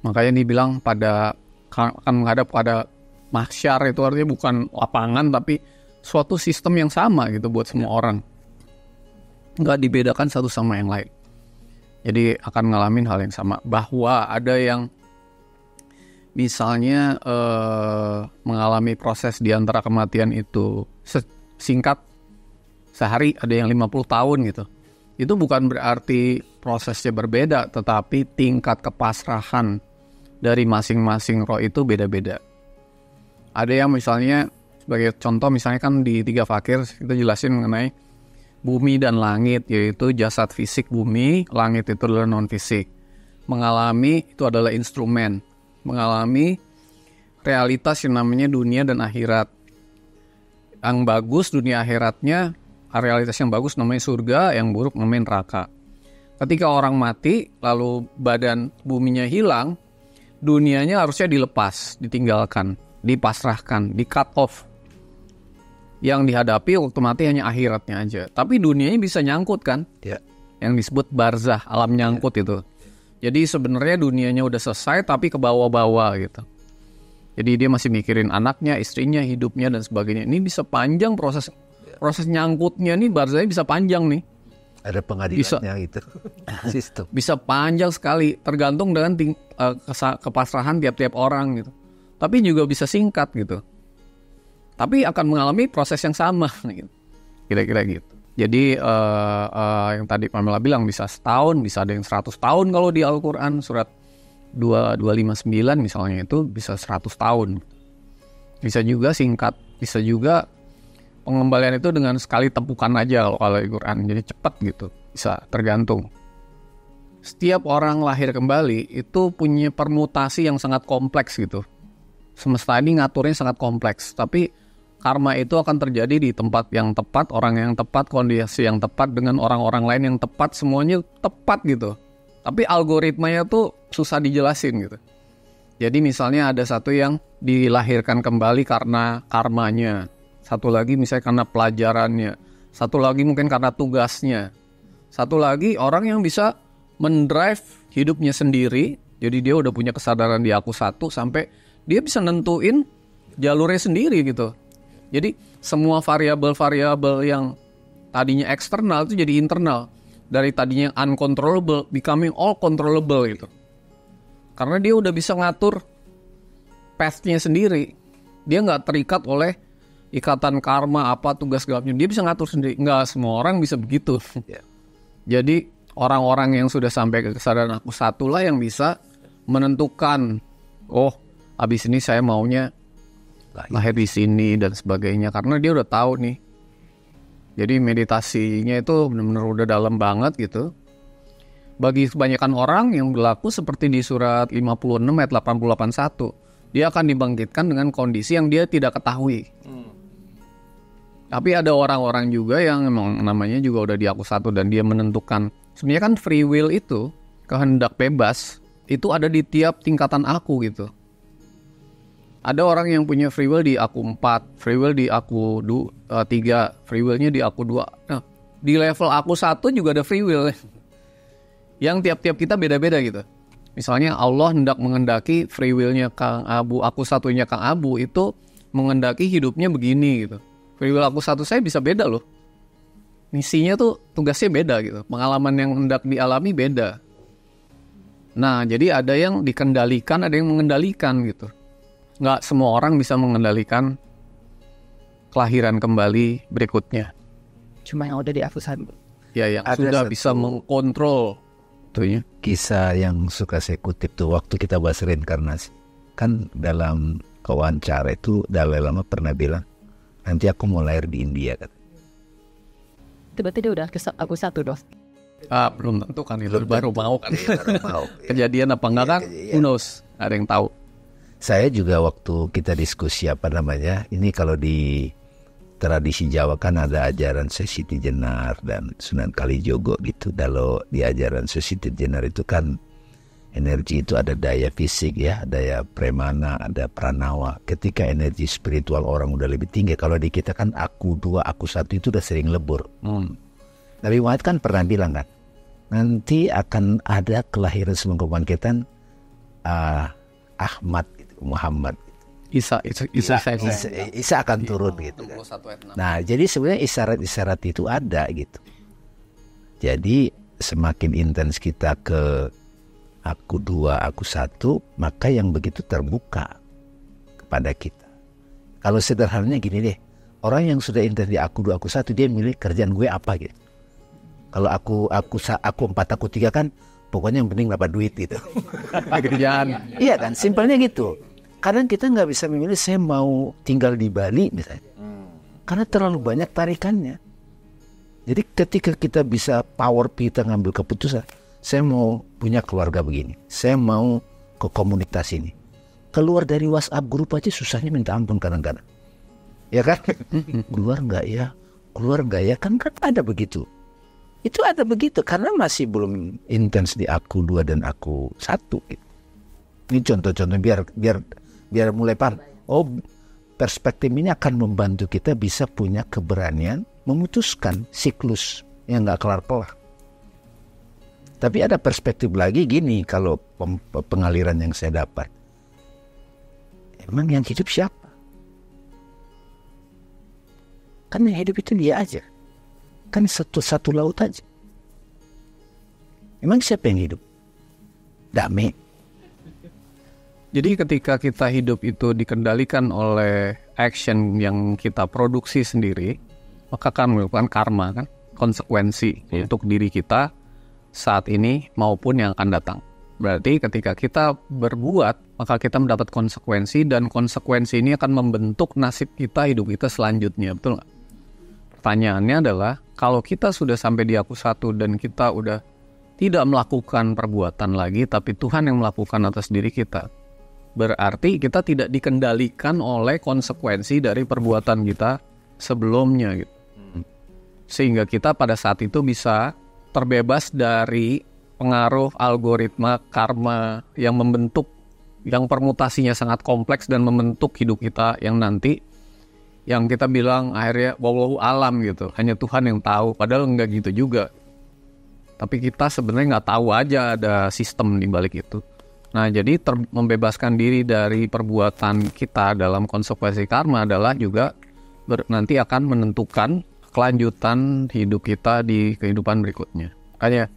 Makanya dibilang akan menghadap pada mahsyar, itu artinya bukan lapangan tapi suatu sistem yang sama gitu buat semua orang. Enggak dibedakan satu sama yang lain. Jadi akan ngalamin hal yang sama. Bahwa ada yang misalnya mengalami proses di antara kematian itu singkat sehari, ada yang 50 tahun gitu. Itu bukan berarti prosesnya berbeda, tetapi tingkat kepasrahan dari masing-masing roh itu beda-beda. Ada yang misalnya, sebagai contoh misalnya kan di 3 fakir kita jelasin mengenai bumi dan langit, yaitu jasad fisik bumi, langit itu adalah non-fisik. Mengalami itu adalah instrumen, mengalami realitas yang namanya dunia dan akhirat. Yang bagus dunia akhiratnya, realitas yang bagus namanya surga, yang buruk namanya neraka. Ketika orang mati, lalu badan buminya hilang, dunianya harusnya dilepas, ditinggalkan, dipasrahkan, di cut off. Yang dihadapi waktu mati hanya akhiratnya aja. Tapi dunianya bisa nyangkut kan? Ya. Yang disebut barzah, alam nyangkut itu. Jadi sebenarnya dunianya udah selesai tapi ke bawah-bawah gitu. Jadi dia masih mikirin anaknya, istrinya, hidupnya dan sebagainya. Ini bisa panjang proses nyangkutnya nih, barzahnya bisa panjang nih. Ada pengadilannya gitu. Sistem. Bisa panjang sekali, tergantung dengan kepasrahan tiap-tiap orang gitu. tapi juga bisa singkat gitu. Tapi akan mengalami proses yang sama gitu. Kira-kira gitu. Jadi yang tadi Pamela bilang bisa setahun, bisa ada yang 100 tahun kalau di Al-Quran surat 259 misalnya itu bisa 100 tahun. Bisa juga singkat, bisa juga pengembalian itu dengan sekali tepukan aja kalau Al-Quran. Jadi cepat gitu, bisa tergantung. Setiap orang lahir kembali itu punya permutasi yang sangat kompleks gitu. Semesta ini ngaturnya sangat kompleks, tapi karma itu akan terjadi di tempat yang tepat, orang yang tepat, kondisi yang tepat, dengan orang-orang lain yang tepat, semuanya tepat gitu. Tapi algoritmanya tuh susah dijelasin gitu. Jadi misalnya ada satu yang dilahirkan kembali karena karmanya, satu lagi misalnya karena pelajarannya, satu lagi mungkin karena tugasnya, satu lagi orang yang bisa mendrive hidupnya sendiri, jadi dia udah punya kesadaran di aku satu sampai dia bisa nentuin jalurnya sendiri gitu. Jadi semua variabel-variabel yang tadinya eksternal itu jadi internal. Dari tadinya uncontrollable becoming all controllable gitu. Karena dia udah bisa ngatur path-nya sendiri. Dia nggak terikat oleh ikatan karma apa tugas gelapnya. Dia bisa ngatur sendiri. Nggak semua orang bisa begitu. Jadi orang-orang yang sudah sampai ke kesadaran aku satu lah yang bisa menentukan, oh abis ini saya maunya lahir di sini dan sebagainya, karena dia udah tahu nih. Jadi meditasinya itu benar-benar udah dalam banget gitu. Bagi kebanyakan orang yang berlaku seperti di surat 56 ayat 88.1, dia akan dibangkitkan dengan kondisi yang dia tidak ketahui. Tapi ada orang-orang juga yang memang namanya juga udah di aku satu dan dia menentukan. Sebenarnya kan free will itu, kehendak bebas, itu ada di tiap tingkatan aku gitu. Ada orang yang punya free will di aku 4, free will di aku 3, free willnya di aku 2. Nah, di level aku 1 juga ada free will. Yang tiap-tiap kita beda-beda gitu. Misalnya Allah hendak mengendaki free willnya Kang Abu, aku satunya Kang Abu itu mengendaki hidupnya begini gitu. Free will aku satu saya bisa beda loh. Misinya tuh tugasnya beda gitu. Pengalaman yang hendak dialami beda. Nah, jadi ada yang dikendalikan, ada yang mengendalikan gitu. Nggak semua orang bisa mengendalikan kelahiran kembali berikutnya. Cuma yang udah di aku satu. Ya, yang Ada sudah satu bisa mengkontrol. Tuhnya. Kisah yang suka saya kutip tuh waktu kita bahas reinkarnasi. Kan dalam wawancara itu Dalai Lama pernah bilang, nanti aku mau lahir di India kan. Tiba-tiba dia udah ke aku satu dong. Belum tentu kan itu baru mau kan. Mau. Kejadian apa enggak kan? Who knows? Ada yang tahu. Saya juga waktu kita diskusi ini kalau di tradisi Jawa kan ada ajaran Sesiti Jenar dan Sunan Kalijogo gitu. Kalau di ajaran Sesiti Jenar itu kan energi itu ada daya fisik ya, daya premana, ada pranawa. Ketika energi spiritual orang udah lebih tinggi, kalau di kita kan aku 2, aku 1 itu udah sering lebur. Nabi Muhammad kan pernah bilang kan, nanti akan ada kelahiran sebelum kebangkitan Ahmad Muhammad. Isa akan turun gitu kan. Nah, jadi sebenarnya isyarat-isyarat itu ada gitu. Jadi semakin intens kita ke aku 2, aku 1, maka yang begitu terbuka kepada kita. Kalau sederhananya gini deh, orang yang sudah intens di aku 2, aku 1, dia milih kerjaan gue apa gitu. Kalau aku 4, aku 3 kan pokoknya yang penting dapat duit gitu. Kerjaan. Iya kan, simpelnya gitu. Kadang kita nggak bisa memilih saya mau tinggal di Bali misalnya, karena terlalu banyak tarikannya. Jadi ketika kita bisa power kita ngambil keputusan, saya mau punya keluarga begini, saya mau ke komunitas ini. Keluar dari WhatsApp grup aja susahnya minta ampun kadang-kadang. Ya kan? Keluar nggak ya, kan ada begitu. Itu ada begitu karena masih belum intens di aku 2 dan aku 1 gitu. Ini contoh-contoh biar mulai paham. Oh, perspektif ini akan membantu kita bisa punya keberanian memutuskan siklus yang nggak kelar-kelar. Tapi ada perspektif lagi gini, kalau pengaliran yang saya dapat, emang yang hidup siapa? Kan yang hidup itu dia aja. Kan satu laut aja. Emang siapa yang hidup? Damai. Jadi ketika kita hidup itu dikendalikan oleh action yang kita produksi sendiri, maka akan merupakan karma kan, konsekuensi untuk diri kita saat ini maupun yang akan datang. Berarti ketika kita berbuat, maka kita mendapat konsekuensi, dan konsekuensi ini akan membentuk nasib kita, hidup kita selanjutnya, betul nggak? Pertanyaannya adalah, kalau kita sudah sampai di aku satu dan kita udah tidak melakukan perbuatan lagi, tapi Tuhan yang melakukan atas diri kita, berarti kita tidak dikendalikan oleh konsekuensi dari perbuatan kita sebelumnya gitu. Sehingga kita pada saat itu bisa terbebas dari pengaruh algoritma karma yang membentuk, yang permutasinya sangat kompleks dan membentuk hidup kita yang nanti, yang kita bilang akhirnya wallahu alam gitu, hanya Tuhan yang tahu, padahal enggak gitu juga. Tapi kita sebenarnya nggak tahu aja ada sistem di balik itu. Nah, jadi membebaskan diri dari perbuatan kita dalam konsekuensi karma adalah juga nanti akan menentukan kelanjutan hidup kita di kehidupan berikutnya. Makanya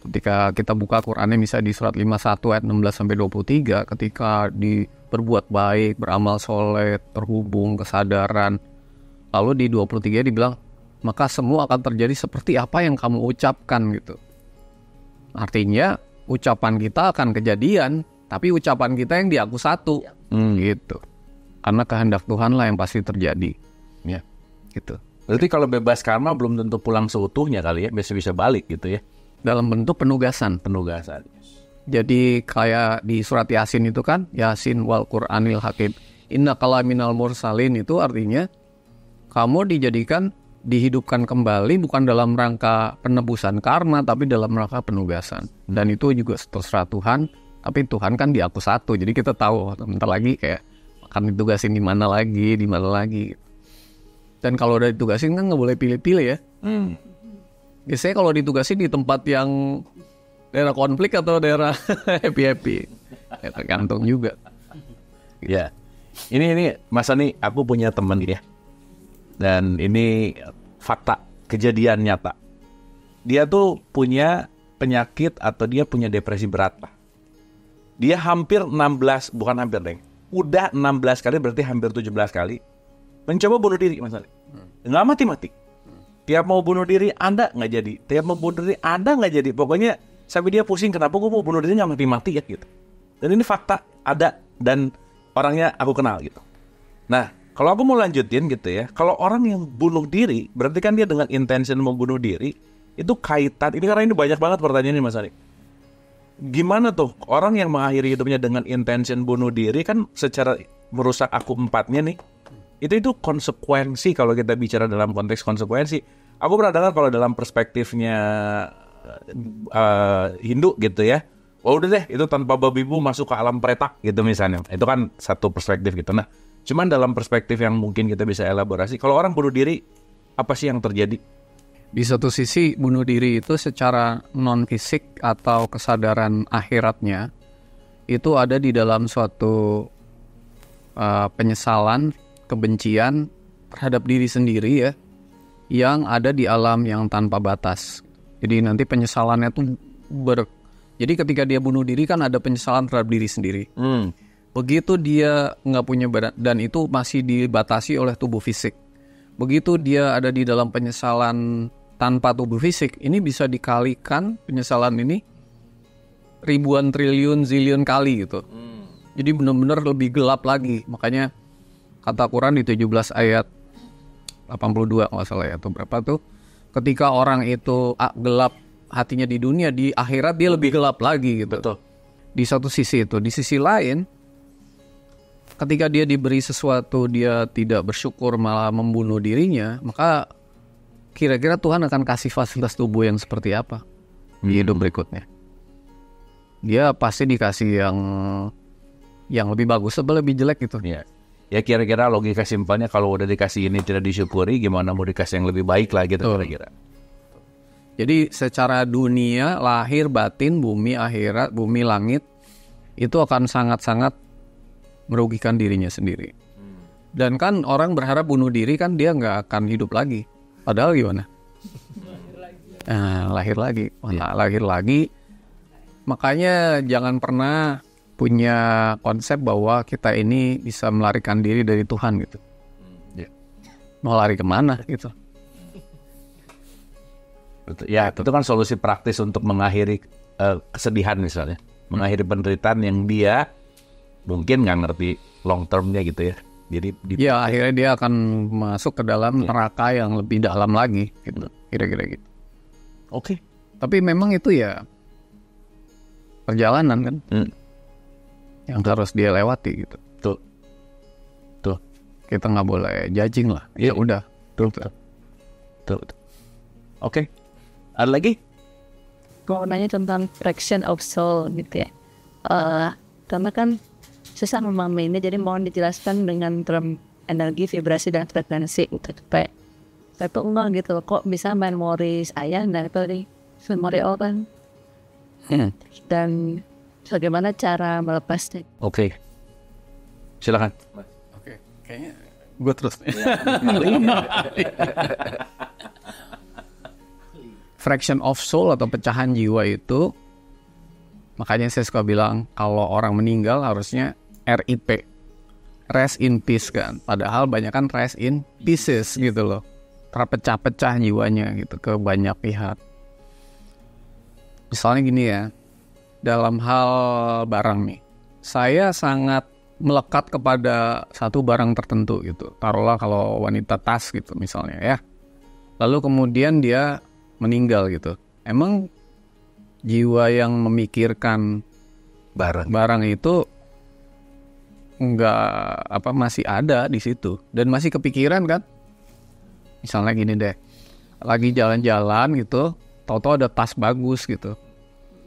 ketika kita buka Qur'annya misalnya di surat 51 ayat 16-23, ketika berbuat baik, beramal soleh, terhubung, kesadaran, lalu di 23 dibilang, maka semua akan terjadi seperti apa yang kamu ucapkan gitu. Artinya ucapan kita akan kejadian, tapi ucapan kita yang di aku satu gitu. Karena kehendak Tuhan lah yang pasti terjadi. Ya. Gitu. Berarti kalau bebas karma belum tentu pulang seutuhnya kali ya, bisa balik gitu ya. Dalam bentuk penugasan. Jadi kayak di surat Yasin itu kan, Yasin wal Qur'anil Hakim, innaka laminal mursalin, itu artinya kamu dihidupkan kembali bukan dalam rangka penebusan karma, tapi dalam rangka penugasan. Dan itu juga terserah Tuhan, tapi Tuhan kan di aku satu, jadi kita tahu bentar lagi kayak akan ditugasin di mana lagi. Dan kalau udah ditugasin kan nggak boleh pilih-pilih ya. Biasanya kalau ditugasin di tempat yang daerah konflik atau daerah happy-happy, ya tergantung juga. Ya, ini Mas Ani, aku punya teman ya, dan ini fakta, kejadian nyata. Dia tuh punya penyakit atau dia punya depresi berat lah. Dia udah 16 kali, berarti hampir 17 kali mencoba bunuh diri, Mas Ani. Nggak mati-mati. Tiap mau bunuh diri, Anda nggak jadi. Tiap mau bunuh diri, Anda nggak jadi. Pokoknya sampai dia pusing, kenapa gue mau bunuh diri nggak mati-mati ya gitu. Dan ini fakta, ada, dan orangnya aku kenal gitu. Nah, kalau aku mau lanjutin gitu ya, kalau orang yang bunuh diri, berarti kan dia dengan intention mau bunuh diri, itu kaitan, ini karena ini banyak banget pertanyaannya Mas Ari. Gimana tuh orang yang mengakhiri hidupnya dengan intention bunuh diri, kan secara merusak aku empatnya nih, itu konsekuensi kalau kita bicara dalam konteks konsekuensi. Aku pernah dengar kalau dalam perspektifnya Hindu gitu ya, udah deh itu tanpa babi bu masuk ke alam pretak gitu misalnya. Itu kan satu perspektif gitu. Nah, cuman dalam perspektif yang mungkin kita bisa elaborasi, kalau orang bunuh diri, apa sih yang terjadi? Di satu sisi bunuh diri itu secara non fisik atau kesadaran akhiratnya itu ada di dalam suatu penyesalan, kebencian terhadap diri sendiri ya, yang ada di alam yang tanpa batas. Jadi nanti penyesalannya tuh jadi ketika dia bunuh diri kan ada penyesalan terhadap diri sendiri. Begitu dia nggak punya badan, dan itu masih dibatasi oleh tubuh fisik. Begitu dia ada di dalam penyesalan tanpa tubuh fisik, ini bisa dikalikan penyesalan ini ribuan triliun zilion kali gitu. Jadi benar-benar lebih gelap lagi. Makanya kata Quran di 17 ayat 82 nggak salah ya, atau berapa tuh, ketika orang itu gelap hatinya di dunia, di akhirat dia lebih gelap lagi gitu. Betul. Di satu sisi itu, di sisi lain, ketika dia diberi sesuatu dia tidak bersyukur malah membunuh dirinya, maka kira-kira Tuhan akan kasih fasilitas tubuh yang seperti apa di hidup berikutnya? Dia pasti dikasih yang lebih bagus atau lebih jelek gitu. Ya kira-kira logika simpelnya, kalau udah dikasih ini tidak disyukuri, gimana mau dikasih yang lebih baik lah gitu kira-kira. Jadi secara dunia, lahir, batin, bumi, akhirat, bumi, langit, itu akan sangat-sangat merugikan dirinya sendiri. Dan kan orang berharap bunuh diri kan dia nggak akan hidup lagi. Padahal gimana? Lahir lagi. Lahir lagi. Makanya jangan pernah punya konsep bahwa kita ini bisa melarikan diri dari Tuhan gitu. Mau lari kemana gitu? Ya, itu kan solusi praktis untuk mengakhiri kesedihan misalnya, mengakhiri penderitaan yang dia mungkin nggak ngerti long termnya gitu ya. Jadi ya akhirnya dia akan masuk ke dalam neraka yang lebih dalam lagi gitu, kira-kira gitu. Oke. Tapi memang itu ya perjalanan kan yang harus dia lewati gitu. Tuh. Kita nggak boleh judging lah. Ya udah. Tuh. Oke. Ada lagi? Mau nanya tentang fraction of soul gitu ya. Karena kan susah memahami ini, jadi mohon dijelaskan dengan term energi, vibrasi, dan frekuensi gitu. Supaya saya tuh enggak gitu, kok bisa memori saya dari memori orang. Dan bagaimana cara melepasnya? Oke. Silakan. Oke. Kayaknya gue terus. Fraction of soul atau pecahan jiwa itu, makanya saya suka bilang kalau orang meninggal harusnya RIP, rest in peace kan. Padahal banyak kan rest in pieces gitu loh, terpecah-pecah jiwanya gitu ke banyak pihak. Misalnya gini ya, dalam hal barang nih, saya sangat melekat kepada satu barang tertentu gitu. Taruhlah kalau wanita tas gitu misalnya ya. Lalu kemudian dia meninggal gitu. Emang jiwa yang memikirkan barang itu masih ada di situ dan masih kepikiran kan? Misalnya gini deh, lagi jalan-jalan gitu, tahu-tahu ada tas bagus gitu.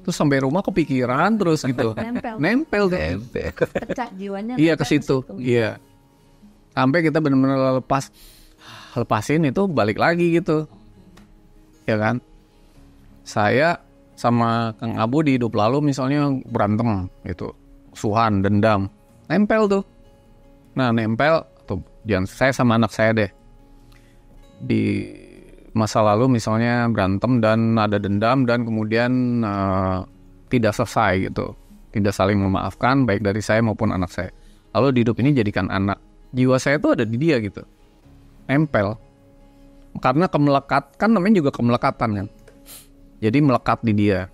Terus sampai rumah kepikiran terus gitu. Nempel deh. Pecah jiwanya. Iya ke situ. Iya. Sampai kita benar-benar lepasin itu balik lagi gitu. Ya kan? Saya sama Kang Abu di hidup lalu misalnya berantem gitu. Suhan, dendam. Nempel tuh. Nah, nempel tuh jangan saya sama anak saya deh. Di masa lalu misalnya berantem dan ada dendam dan kemudian tidak selesai gitu. Tidak saling memaafkan baik dari saya maupun anak saya. Lalu di hidup ini jadikan anak. Jiwa saya tuh ada di dia gitu. Nempel. Karena kemelekat, kan namanya juga kemelekatan kan. Jadi melekat di dia.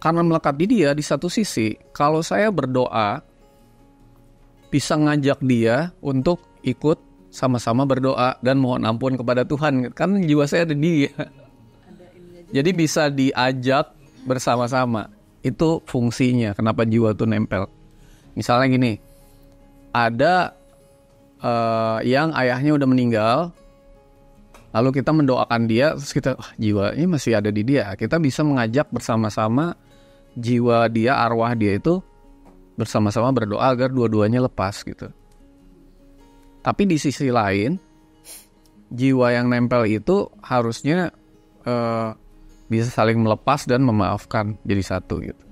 Karena melekat di dia, di satu sisi, kalau saya berdoa, bisa ngajak dia untuk ikut sama-sama berdoa dan mohon ampun kepada Tuhan. Kan jiwa saya ada di dia. Jadi bisa diajak bersama-sama. Itu fungsinya, kenapa jiwa itu nempel. Misalnya gini, ada yang ayahnya udah meninggal, lalu kita mendoakan dia, terus kita, jiwanya masih ada di dia. Kita bisa mengajak bersama-sama jiwa dia, arwah dia itu bersama-sama berdoa agar dua-duanya lepas gitu. Tapi di sisi lain, jiwa yang nempel itu harusnya bisa saling melepas dan memaafkan jadi satu gitu.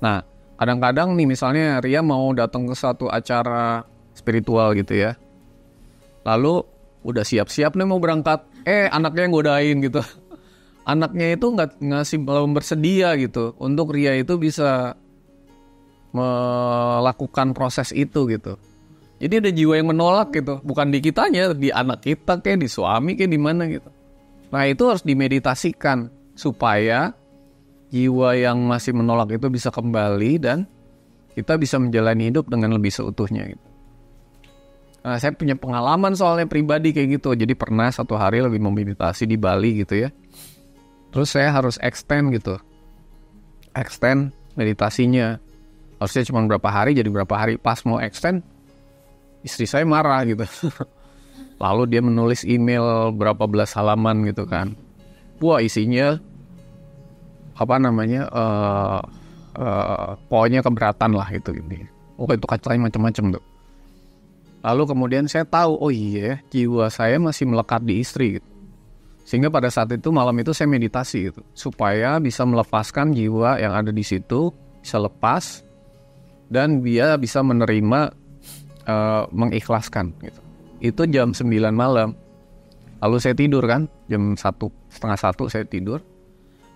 Nah, kadang-kadang nih misalnya Ria mau datang ke satu acara spiritual gitu ya. Lalu udah siap-siap nih mau berangkat, anaknya yang godain gitu. Anaknya itu belum bersedia gitu untuk Ria itu bisa melakukan proses itu gitu. Jadi ada jiwa yang menolak gitu, bukan di kitanya, di anak kita kayak di suami kayak di mana gitu. Nah itu harus dimeditasikan supaya jiwa yang masih menolak itu bisa kembali dan kita bisa menjalani hidup dengan lebih seutuhnya gitu. Nah, saya punya pengalaman soalnya pribadi kayak gitu. Jadi pernah satu hari lagi memeditasi di Bali gitu ya. Terus saya harus extend gitu. Extend meditasinya. Harusnya cuma berapa hari jadi berapa hari. Pas mau extend, istri saya marah gitu. Lalu dia menulis email berapa belas halaman gitu kan. Wah isinya pokoknya keberatan lah gitu. Itu kacanya macam-macam tuh. Lalu kemudian saya tahu, oh iya, jiwa saya masih melekat di istri gitu. Sehingga pada saat itu malam itu saya meditasi gitu, supaya bisa melepaskan jiwa yang ada di situ, bisa lepas dan dia bisa menerima, mengikhlaskan gitu. Itu jam 9 malam. Lalu saya tidur kan, jam 1:30 saya tidur.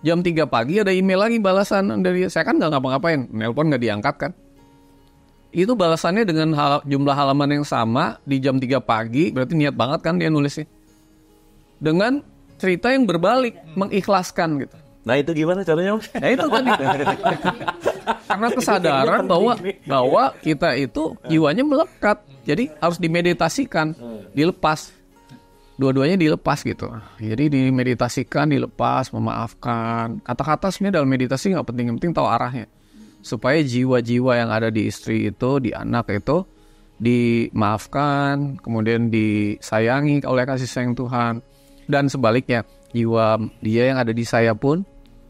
Jam 3 pagi ada email lagi balasan dari saya kan nggak ngapa-ngapain, nelpon nggak diangkat kan. itu balasannya dengan jumlah halaman yang sama di jam 3 pagi, berarti niat banget kan dia nulisnya. Dengan cerita yang berbalik, mengikhlaskan gitu. Nah itu gimana caranya? Nah itu tadi. Karena kesadaran bahwa kita itu jiwanya melekat. Jadi harus dimeditasikan, dilepas. Dua-duanya dilepas gitu. Jadi dimeditasikan, dilepas, memaafkan. Kata-kata sebenarnya dalam meditasi nggak penting, yang penting tahu arahnya. Supaya jiwa-jiwa yang ada di istri itu, di anak itu dimaafkan, kemudian disayangi oleh kasih sayang Tuhan. Dan sebaliknya, jiwa dia yang ada di saya pun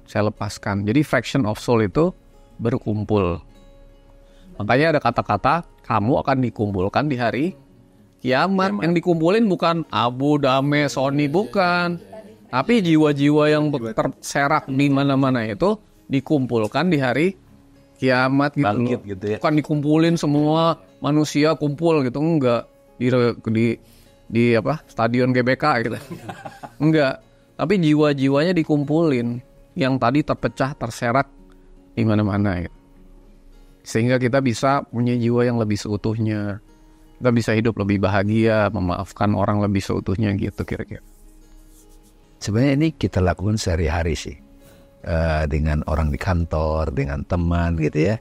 saya lepaskan. Jadi fraction of soul itu berkumpul. Makanya ada kata-kata, kamu akan dikumpulkan di hari kiamat. Yang dikumpulin bukan Abu, Dame, Sony, bukan. Tapi jiwa-jiwa yang terserak di mana-mana itu dikumpulkan di hari kiamat gitu. Bangkit gitu ya. Bukan dikumpulin semua manusia kumpul gitu, enggak. Di stadion GBK gitu. Enggak. Tapi jiwa-jiwanya dikumpulin yang tadi terpecah, terserak di mana-mana gitu. Sehingga kita bisa punya jiwa yang lebih seutuhnya. Kita bisa hidup lebih bahagia, memaafkan orang lebih seutuhnya gitu kira-kira. Sebenarnya ini kita lakukan sehari-hari sih. Dengan orang di kantor, dengan teman gitu ya.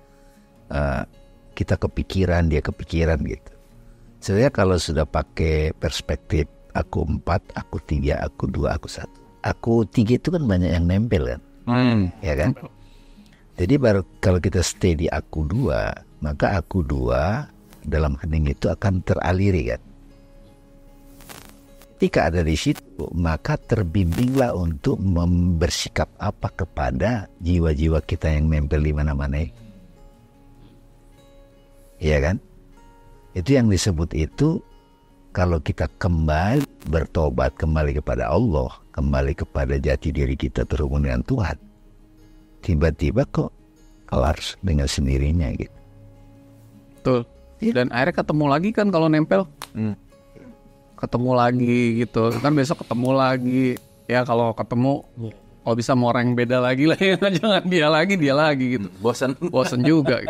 Kita kepikiran, dia kepikiran gitu. Sebenarnya kalau sudah pakai perspektif aku 4, aku 3, aku 2, aku 1. Aku 3 itu kan banyak yang nempel kan. Ya kan? Jadi baru kalau kita stay di aku 2, maka aku 2 dalam hening itu akan teraliri kan. Ketika ada di situ, maka terbimbinglah untuk bersikap apa kepada jiwa-jiwa kita yang nempel di mana-mana. Iya kan? Itu yang disebut itu kalau kita kembali bertobat, kembali kepada Allah, kembali kepada jati diri kita terhubung dengan Tuhan, tiba-tiba kok kelar dengan sendirinya gitu. Betul. Dan akhirnya ketemu lagi kan kalau nempel. Ketemu lagi gitu. Kan besok ketemu lagi. Ya kalau ketemu, kalau bisa mau orang yang beda lagi lah. Jangan dia lagi gitu. Bosan juga.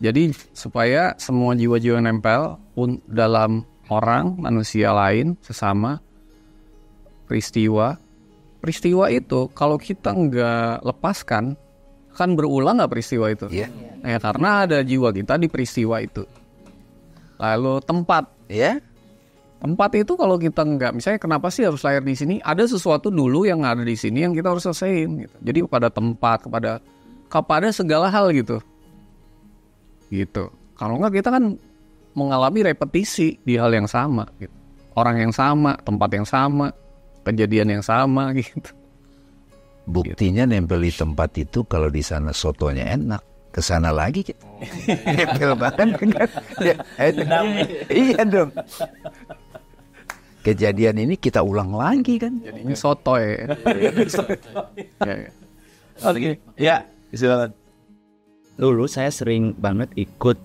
Jadi supaya semua jiwa-jiwa yang nempel pun dalam orang, manusia lain, sesama, peristiwa itu kalau kita nggak lepaskan, kan berulang nggak peristiwa itu? Iya. Ya karena ada jiwa kita di peristiwa itu. Lalu tempat, Ya? tempat itu kalau kita nggak, misalnya kenapa sih harus lahir di sini? Ada sesuatu dulu yang ada di sini yang kita harus selesaiin. Gitu. Jadi kepada tempat, kepada segala hal gitu. Kalau nggak kita kan mengalami repetisi di hal yang sama. Gitu. Orang yang sama, tempat yang sama, kejadian yang sama gitu. Buktinya nempel di tempat itu kalau di sana sotonya enak, ke sana lagi kita. Nempel banget kan. Iya dong. Kejadian ini kita ulang lagi kan. Jadinya sotoy. Ya. Oke. Ya, silakan. Dulu saya sering banget ikut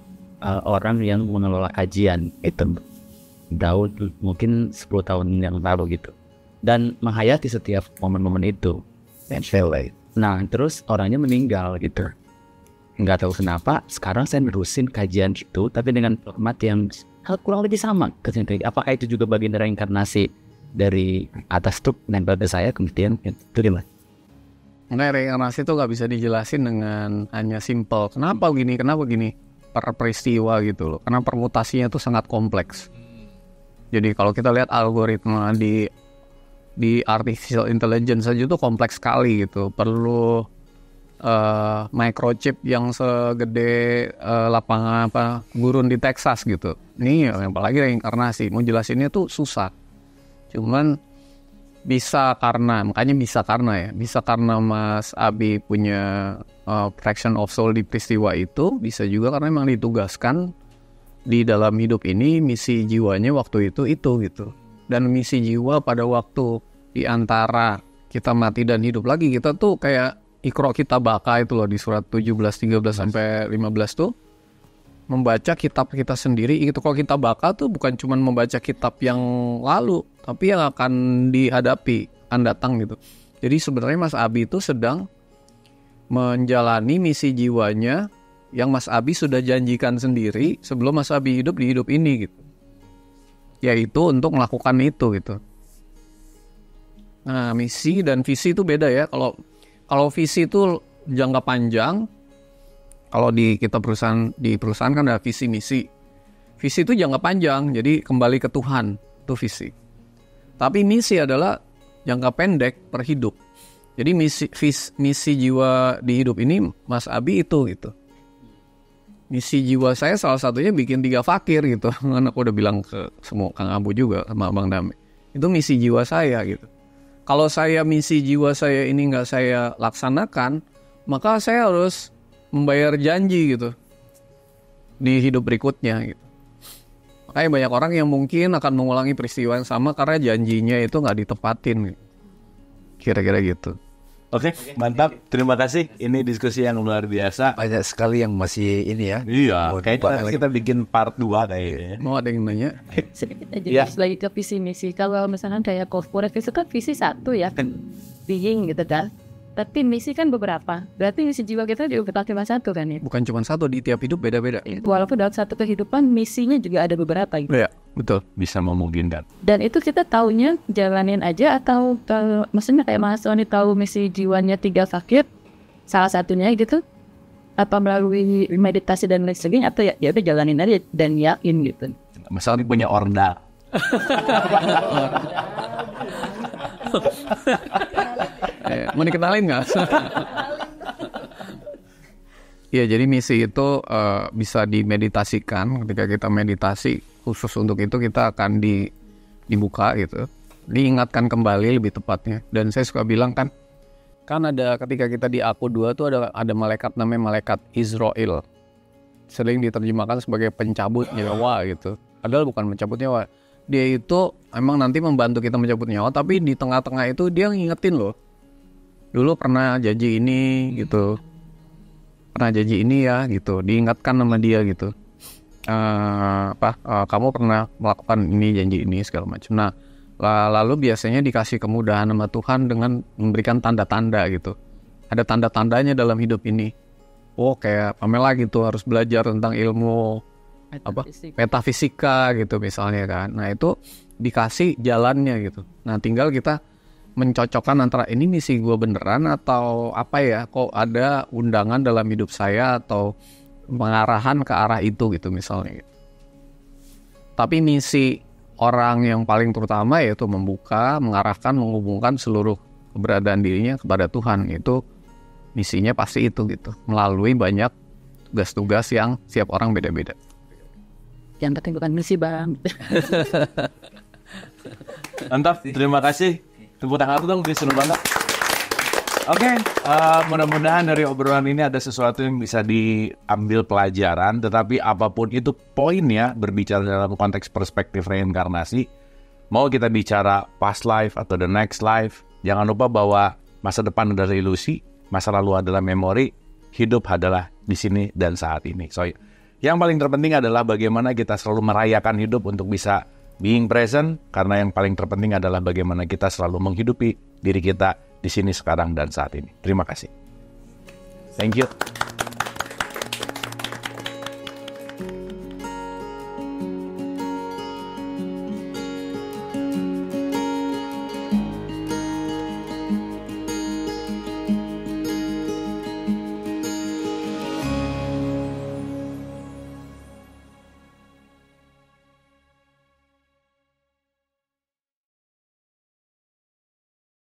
orang yang mengelola kajian itu. Mungkin 10 tahun yang lalu gitu. Dan menghayati setiap momen-momen itu. Nempel lagi. Nah, terus orangnya meninggal gitu. Nggak tahu kenapa, sekarang saya nerusin kajian itu, tapi dengan format yang kurang lebih sama. Apakah itu juga bagian dari reinkarnasi dari atas truk nempel ke saya, kemudian itu gimana? Nah, reinkarnasi itu nggak bisa dijelasin dengan hanya simple. Kenapa gini, per peristiwa gitu loh. Karena permutasinya itu sangat kompleks. Jadi kalau kita lihat algoritma di artificial intelligence saja itu kompleks sekali gitu. Perlu microchip yang segede lapangan gurun di Texas gitu. Ini yang apalagi reinkarnasi. Mau jelasinnya tuh susah. Cuman bisa karena Mas Abi punya fraction of soul di peristiwa itu, bisa juga karena memang ditugaskan di dalam hidup ini misi jiwanya waktu itu gitu. Dan misi jiwa pada waktu di antara kita mati dan hidup lagi, kita tuh kayak Iqra kita baka itu loh di surat 17, 13 sampai 15 tuh membaca kitab kita sendiri gitu. Kalau kita baka tuh bukan cuma membaca kitab yang lalu, tapi yang akan dihadapi, akan datang gitu. Jadi sebenarnya Mas Abi itu sedang menjalani misi jiwanya yang Mas Abi sudah janjikan sendiri sebelum Mas Abi hidup di hidup ini gitu. Yaitu untuk melakukan itu gitu. Nah, misi dan visi itu beda ya. Kalau visi itu jangka panjang, kalau di perusahaan kan ada visi misi. Visi itu jangka panjang, jadi kembali ke Tuhan, itu visi. Tapi misi adalah jangka pendek per hidup. Jadi misi jiwa di hidup ini Mas Abi itu gitu. Misi jiwa saya salah satunya bikin 3 fakir gitu. Kan aku udah bilang ke semua Kang Abu juga sama Bang Dame. Itu misi jiwa saya gitu. Kalau misi jiwa saya ini nggak saya laksanakan, maka saya harus membayar janji gitu di hidup berikutnya gitu. Makanya banyak orang yang mungkin akan mengulangi peristiwa yang sama karena janjinya itu nggak ditepatin gitu. Kira-kira gitu. Oke, mantap. Terima kasih. Ini diskusi yang luar biasa. Banyak sekali yang masih ini ya. Iya, kayaknya kita bikin part 2 kayaknya. Mau ada yang nanya? Sedikit aja lagi ke visi misi. Kalau misalkan kayak corporate itu kan visi satu ya, being gitu kan. Tapi misi kan beberapa. Berarti misi jiwa kita juga cuma satu kan ya. Bukan cuma satu, di tiap hidup beda-beda. Walaupun dalam satu kehidupan misinya juga ada beberapa gitu. Iya, betul. Bisa memungkinkan. Dan itu kita taunya jalanin aja atau maksudnya kayak Mas Sony tahu misi jiwanya 3 fakir salah satunya gitu, apa melalui meditasi dan lain sebagainya, atau ya udah jalanin aja dan yakin gitu. Misalnya punya orda. Mau dikenalin nggak? Iya, jadi misi itu bisa dimeditasikan. Ketika kita meditasi khusus untuk itu, kita akan dibuka gitu, diingatkan kembali lebih tepatnya. Dan saya suka bilang kan ada ketika kita di Aku 2 tuh ada malaikat namanya malaikat Israel. Sering diterjemahkan sebagai pencabut nyawa gitu. Padahal bukan pencabut nyawa. Dia itu emang nanti membantu kita mencabut nyawa, tapi di tengah-tengah itu dia ngingetin loh. Dulu pernah janji ini gitu. Pernah janji ini ya gitu. Diingatkan sama dia gitu. Kamu pernah melakukan ini, janji ini segala macam. Nah, lalu biasanya dikasih kemudahan sama Tuhan dengan memberikan tanda-tanda gitu. Ada tanda-tandanya dalam hidup ini. Oh, kayak Pamela gitu harus belajar tentang ilmu metafisika gitu misalnya kan. Nah, itu dikasih jalannya gitu. Nah, tinggal kita mencocokkan antara ini misi gue beneran atau apa ya, kok ada undangan dalam hidup saya atau pengarahan ke arah itu gitu misalnya gitu. Tapi misi orang yang paling terutama yaitu membuka, mengarahkan, menghubungkan seluruh keberadaan dirinya kepada Tuhan. Itu misinya pasti itu gitu, melalui banyak tugas-tugas yang setiap orang beda-beda. Yang penting bukan misi, Bang. Mantap, terima kasih. Tepuk tangan dong, seru banget. Oke, mudah-mudahan dari obrolan ini ada sesuatu yang bisa diambil pelajaran. Tetapi apapun itu poinnya, berbicara dalam konteks perspektif reinkarnasi, mau kita bicara past life atau the next life, jangan lupa bahwa masa depan adalah ilusi, masa lalu adalah memori, hidup adalah di sini dan saat ini. So, yang paling terpenting adalah bagaimana kita selalu merayakan hidup untuk bisa being present, karena yang paling terpenting adalah bagaimana kita selalu menghidupi diri kita di sini, sekarang, dan saat ini. Terima kasih. Thank you.